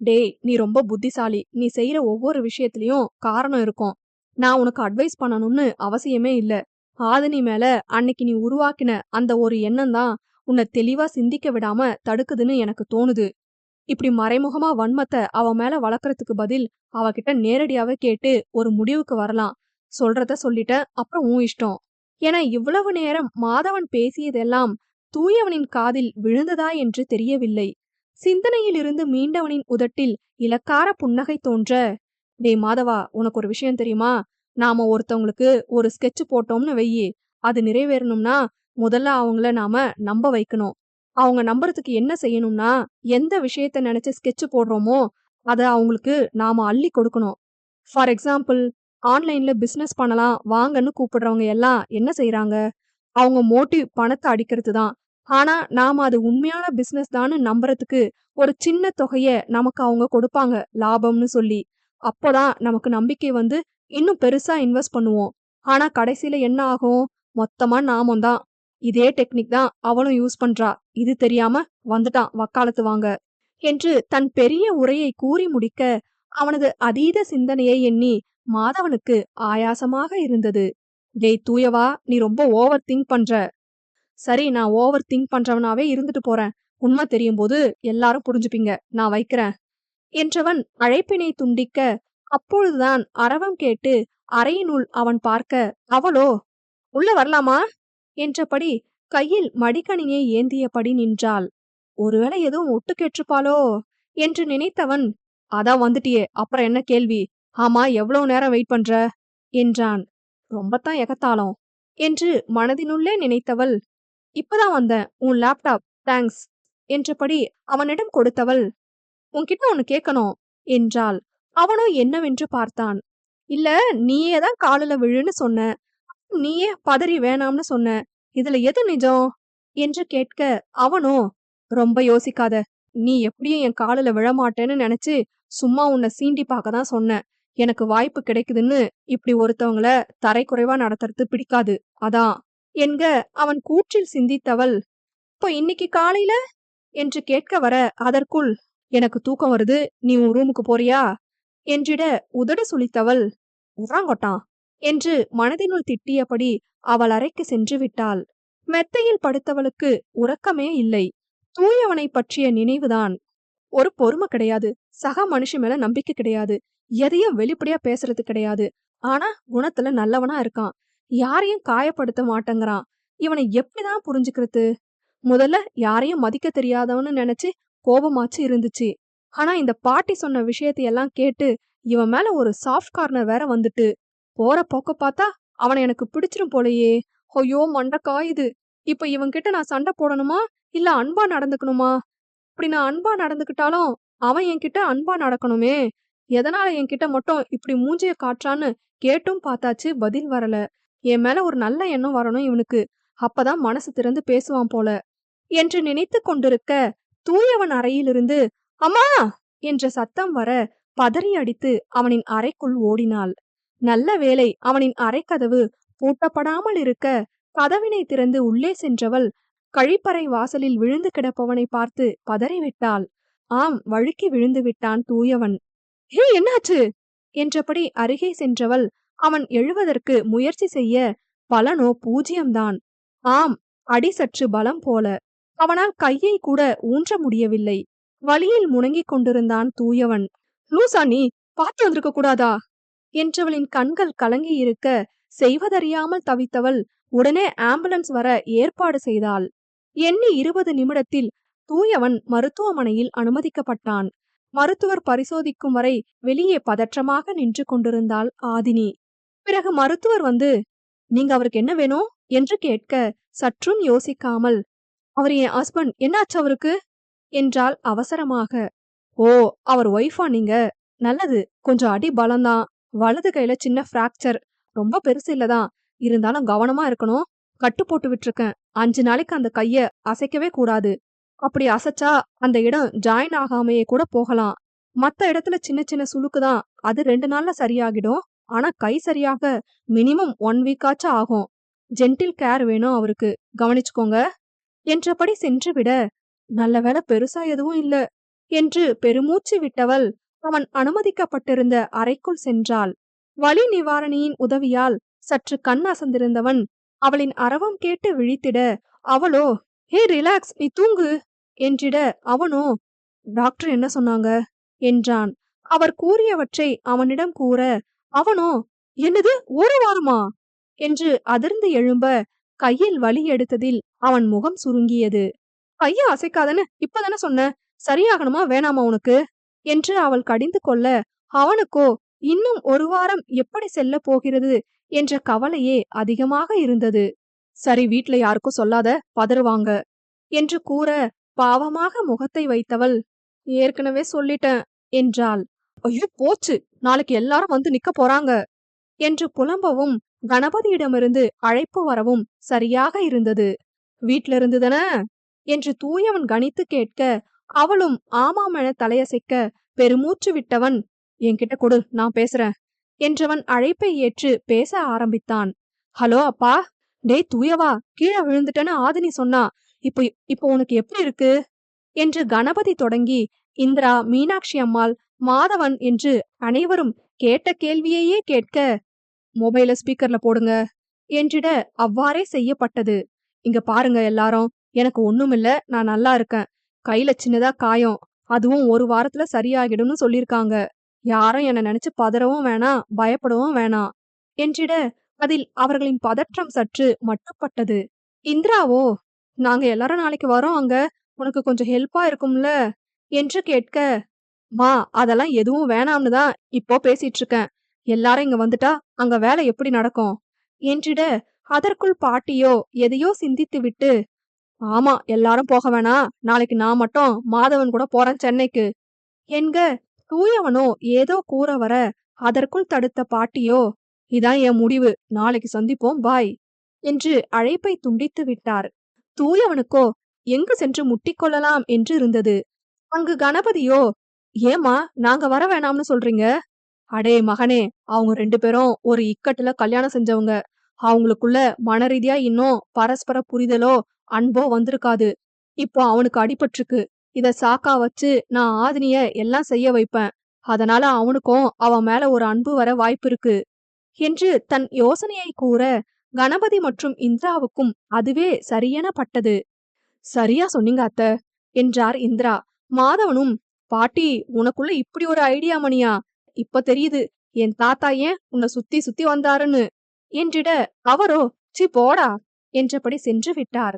டேய், நீ ரொம்ப புத்திசாலி. நீ செய்யற ஒவ்வொரு விஷயத்திலயும் காரணம் இருக்கும். நான் உனக்கு அட்வைஸ் பண்ணணும்னு அவசியமே இல்ல. ஆதினி மேல அன்னைக்கு நீ உருவாக்கின அந்த ஒரு எண்ணம் தான் உன்னை தெளிவா சிந்திக்க விடாம தடுக்குதுன்னு எனக்கு தோணுது. இப்படி மறைமுகமா வன்மத்தை அவ மேல வளர்க்கறதுக்கு பதில் அவகிட்ட நேரடியாவே கேட்டு ஒரு முடிவுக்கு வரலாம். சொல்றத சொல்லிட்ட, அப்புறம் உன் இஷ்டம். என இவ்வளவு நேரம் மாதவன் பேசியதெல்லாம் தூயவனின் காதில் விழுந்ததா என்று தெரியவில்லை. சிந்தனையிலிருந்து மீண்டவனின் உதட்டில் இலக்கார புன்னகை தோன்ற, டேய் மாதவா, உனக்கு ஒரு விஷயம் தெரியுமா? நாம ஒருத்தவங்களுக்கு ஒரு ஸ்கெட்ச் போட்டோம்னு வெய்யி, அது நிறைவேறணும்னா முதல்ல அவங்கள நாம நம்ப வைக்கணும். அவங்க நம்புறதுக்கு என்ன செய்யணும்னா, எந்த விஷயத்த நினைச்சு ஸ்கெட்ச் போடுறோமோ அத அவங்களுக்கு நாம அள்ளி கொடுக்கணும். ஃபார் எக்ஸாம்பிள், ஆன்லைன்ல பிசினஸ் பண்ணலாம் வாங்கன்னு கூப்பிடுறவங்க எல்லாம் என்ன செய்றாங்க? அவங்க மோட்டிவ் பணத்த அடிக்கிறது தான். ஆனா நாம அது உண்மையான பிசினஸ் தான்னு நம்புறதுக்கு ஒரு சின்ன தொகைய நமக்கு அவங்க கொடுப்பாங்க லாபம்னு சொல்லி. அப்போதான் நமக்கு நம்பிக்கை வந்து இன்னும் பெருசா இன்வெஸ்ட் பண்ணுவோம். ஆனா கடைசியில என்ன ஆகும்? மொத்தமா நாமம் தான். இதே டெக்னிக் தான் அவளும் யூஸ் பண்றா. இது தெரியாம வந்துட்டான் வக்காலத்து வாங்க என்று தன் பெரிய உரையை கூறி முடிக்க, அவனது அதீத சிந்தனையை எண்ணி மாதவனுக்கு ஆயாசமாக இருந்தது. டேய் தூயவா, நீ ரொம்ப ஓவர் திங்க் பண்ற. சரி, நான் ஓவர் திங்க் பண்றவனாவே இருந்துட்டு போறேன். உண்மை தெரியும் போது எல்லாரும் புரிஞ்சுப்பீங்க. நான் வைக்கிறேன் என்றவன் அழைப்பினை துண்டிக்க, அப்பொழுதுதான் அரவம் கேட்டு அறையினுள் அவன் பார்க்க, அவளோ உள்ள வரலாமா என்றபடி கையில் மடிக்கணினியை ஏந்தியபடி நின்றாள். ஒருவேளை எதுவும் ஒட்டு கேட்டிருப்பாளோ என்று நினைத்தவன், அதான் வந்துட்டியே, அப்புறம் என்ன கேள்வி? ஆமா, எவ்வளவு நேரம் வெயிட் பண்ற என்றான். ரொம்பத்தான் எகத்தாளம் என்று மனதினுள்ளே நினைத்தவள், இப்பதான் வந்தேன். உன் லேப்டாப் தேங்க்ஸ் என்றபடி அவனிடம் கொடுத்தவள், உன்கிட்ட ஒன்னு கேட்கணும் என்றாள். அவனோ என்னவென்று பார்த்தான். இல்ல, நீயே தான் காலுல விழுன்னு சொன்ன. நீயே பதறி வேணாம்னு சொன்ன. இதுல எது நிஜம் என்று கேட்க, அவனோ ரொம்ப யோசிக்காத. நீ எப்படியும் என் காலுல விழமாட்டேன்னு நினைச்சு சும்மா உன்னை சீண்டி பார்க்க தான் சொன்னேன். எனக்கு வாய்ப்பு கிடைக்குதுன்னு இப்படி ஒருத்தவங்கள தரைக்குறைவா நடத்துறது பிடிக்காது. அதான் என்க அவன் கூற்றில் சிந்தித்தவள், இப்போ இன்னைக்கு காலையில என்று கேட்க வர, அதற்குள் எனக்கு தூக்கம் வருது, நீ உன் ரூமுக்கு போறியா என்றிட உதடு சுளித்தவள், உறாங்கொட்டான் என்று மனதினுள் திட்டியபடி அவள் அறைக்கு சென்று விட்டாள். மெத்தையில் படுத்தவளுக்கு உறக்கமே இல்லை. தூயவனை பற்றிய நினைவுதான். ஒரு பொறுமை கிடையாது. சக மனுஷி மேல நம்பிக்கை கிடையாது. எதையும் வெளிப்படையா பேசுறது கிடையாது. ஆனா குணத்துல நல்லவனா இருக்கான். யாரையும் காயப்படுத்த மாட்டேங்கிறான். இவனை எப்படிதான் புரிஞ்சுக்கிறது? முதல்ல யாரையும் மதிக்க தெரியாதவன்னு நினைச்சு கோபமாச்சு இருந்துச்சு. ஆனா இந்த பாட்டி சொன்ன விஷயத்தையெல்லாம் கேட்டு இவன் மேல ஒரு சாஃப்ட் கார்னர் வேற வந்துட்டு, போற போக்க பார்த்தா அவனை எனக்கு பிடிச்சிரும் போலயே. ஐயோ, மண்டை காயுது. இப்ப இவன்கிட்ட நான் சண்டை போடணுமா இல்ல அன்பா நடந்துக்கணுமா? இப்படி நான் அன்பா நடந்துக்கிட்டாலும் அவன் என்கிட்ட அன்பா நடக்கணுமே. எதனால என்கிட்ட மட்டும் இப்படி மூஞ்சிய காட்டுறான்னு கேட்டும் பார்த்தாச்சு, பதில் வரல. என் மேல ஒரு நல்ல எண்ணம் வரணும் இவனுக்கு. அப்பதான் மனசு திறந்து பேசுவான் போல என்று நினைத்து கொண்டிருக்க, தூயவன் அறையிலிருந்து அம்மா என்ற சத்தம் வர பதறி அடித்து அவனின் அறைக்குள் ஓடினாள். நல்ல வேளை அவனின் அறைக்கதவு பூட்டப்படாமல் இருக்க, கதவினை திறந்து உள்ளே சென்றவள் கழிப்பறை வாசலில் விழுந்து கிடப்பவனை பார்த்து பதறிவிட்டாள். ஆம், வழுக்கி விழுந்து விட்டான் தூயவன். ஹே, என்னாச்சு என்றபடி அருகே சென்றவள் அவன் எழுவதற்கு முயற்சி செய்ய, பலனோ பூஜ்யம்தான். ஆம், அடி சற்று பலம் போல. அவனால் கையை கூட ஊன்ற முடியவில்லை. வலியில் முணங்கிக் கொண்டிருந்தான் தூயவன். லூசா நீ, பார்த்து வந்திருக்க கூடாதா என்றவளின் கண்கள் கலங்கியிருக்க, செய்வதறியாமல் தவித்தவள் உடனே ஆம்புலன்ஸ் வர ஏற்பாடு செய்தாள். எண்ணி 20 நிமிடத்தில் தூயவன் மருத்துவமனையில் அனுமதிக்கப்பட்டான். மருத்துவர் பரிசோதிக்கும் வரை வெளியே பதற்றமாக நின்று கொண்டிருந்தாள் ஆதினி. பிறகு மருத்துவர் வந்து, நீங்க அவருக்கு என்ன வேணும் என்று கேட்க, சற்றும் யோசிக்காமல், அவர் என் ஹஸ்பண்ட், என்னாச்சு அவருக்கு என்றாள் அவசரமாக. ஓ, அவர் ஒய்ஃபா நீங்க? நல்லது. கொஞ்சம் அடி பலம்தான். வலது கையில சின்ன பிராக்சர். ரொம்ப பெருசு இல்லதான். இருந்தாலும் கவனமா இருக்கணும். கட்டு போட்டு விட்டுருக்கேன். 5 நாளைக்கு அந்த கைய அசைக்கவே கூடாது. அப்படி அசைச்சா அந்த இடம் ஜாயின் ஆகாமையே கூட போகலாம். மத்த இடத்துல சின்ன சின்ன சுளுக்கு தான். அது 2 நாள்ல சரியாகிடும். ஆனா கை சரியாக மினிமம் 1 வீக்காச்சும் ஆகும். ஜென்டில் கேர் வேணும் அவருக்கு. கவனிச்சுக்கோங்க என்றபடி சென்று விட, நல்ல வேளை பெருசா எதுவும் இல்ல என்று பெருமூச்சு விட்டவள் அவன் அனுமதிக்கப்பட்டிருந்த அறைக்குள் சென்றாள். வலி நிவாரணியின் உதவியால் சற்று கண் அசந்திருந்தவன் அவளின் அரவம் கேட்டு விழித்திட, அவளோ ஹே ரிலாக்ஸ், நீ தூங்கு என்றிட, அவனோ டாக்டர் என்ன சொன்னாங்க என்றான். அவர் கூறியவற்றை அவனிடம் கூற, அவனோ என்னது, ஒரு வாரமா என்று அதிர்ந்து எழும்ப, கையில் வலி எடுத்ததில் அவன் முகம் சுருங்கியது. கைய அசைக்காதன்னு இப்பதானே சொன்ன, சரியாகணுமா வேணாமா உனக்கு என்று அவள் கடிந்து கொள்ள, அவனுக்கோ இன்னும் ஒரு வாரம் எப்படி செல்ல போகிறது என்ற கவலையே அதிகமாக இருந்தது. சரி, வீட்ல யாருக்கும் சொல்லாத, பதறுவாங்க என்று கூற, பாவமாக முகத்தை வைத்தவள் ஏற்கனவே சொல்லிட்டேன் என்றாள். ஐயோ போச்சு, நாளைக்கு எல்லாரும் வந்து நிக்க போறாங்க என்று புலம்பவும் கணபதியிடமிருந்து அழைப்பு வரவும் சரியாக இருந்தது. வீட்ல இருந்துதானே என்று தூயவன் கணித்து கேட்க, அவளும் ஆமாமென தலையசைக்க பெருமூச்சு விட்டவன் என்கிட்ட கொடு, நான் பேசுறேன் என்றவன் அழைப்பை ஏற்று பேச ஆரம்பித்தான். ஹலோ அப்பா, டேய் தூயவா, கீழே விழுந்துட்டேன்னு ஆதினி சொன்னா, இப்போ இப்போ உனக்கு எப்படி இருக்கு என்று கணபதி தொடங்கி இந்திரா, மீனாட்சி அம்மாள், மாதவன் என்று அனைவரும் கேட்ட கேள்வியையே கேட்க, மொபைல ஸ்பீக்கர்ல போடுங்க என்றிட அவ்வாறே செய்யப்பட்டது. இங்க பாருங்க எல்லாரும், எனக்கு ஒண்ணுமில்ல, நான் நல்லா இருக்கேன். கையில சின்னதா காயம், அதுவும் ஒரு வாரத்துல சரியாகிடும்னு சொல்லிருக்காங்க. யாரும் என்ன நினைச்சு பதறவும் வேணாம், பயப்படவும் வேணாம் என்றிட அதில் அவர்களின் பதற்றம் சற்று மட்டுப்பட்டது. இந்திராவோ நாங்க எல்லாரும் நாளைக்கு வரோம், அங்க உனக்கு கொஞ்சம் ஹெல்ப்பா இருக்கும்ல என்று கேட்க, மா அதெல்லாம் எதுவும் வேணாம்னு தான் இப்போ பேசிட்டு இருக்கேன். எல்லாரும் இங்க வந்துட்டா அங்க வேலை எப்படி நடக்கும் என்றிட, அதற்குள் பாட்டியோ எதையோ சிந்தித்து விட்டு, ஆமா எல்லாரும் போக வேணாம், நாளைக்கு நான் மட்டும் மாதவன் கூட போறேன் சென்னைக்கு என்க, தூயவனோ ஏதோ கூற வர அதற்குள் தடுத்த பாட்டியோ, இதான் என் முடிவு, நாளைக்கு சந்திப்போம், பாய் என்று அழைப்பை துண்டித்து விட்டார். தூயவனுக்கோ எங்கு சென்று முட்டிக்கொள்ளலாம் என்று இருந்தது. அங்கு கணபதியோ, ஏமா நாங்க வர வேணாம்னு சொல்றீங்க? அடே மகனே, அவங்க 2 பேரும் ஒரு இக்கட்டுல கல்யாணம் செஞ்சவங்க. அவங்களுக்குள்ள மனரீதியா இன்னும் பரஸ்பர புரிதலோ அன்போ வந்திருக்காது. இப்போ அவனுக்கு அடிபட்டிருக்கு. இத சாக்கா வச்சு நான் ஆதினிய எல்லாம் செய்ய வைப்பேன். அதனால அவனுக்கும் அவன் மேல ஒரு அன்பு வர வாய்ப்பிருக்கு என்று தன் யோசனையை கூற, கணபதி மற்றும் இந்திராவுக்கும் அதுவே சரியென பட்டது. சரியா சொன்னீங்க அத்த என்றார் இந்திரா. மாதவனும், பாட்டி உனக்குள்ள இப்படி ஒரு ஐடியா மணியா, இப்ப தெரியுது என் தாத்தா ஏன் உன்னை சுத்தி சுத்தி வந்தாருன்னு என்றிட, அவரோ சி போடா என்றபடி சென்று விட்டார்.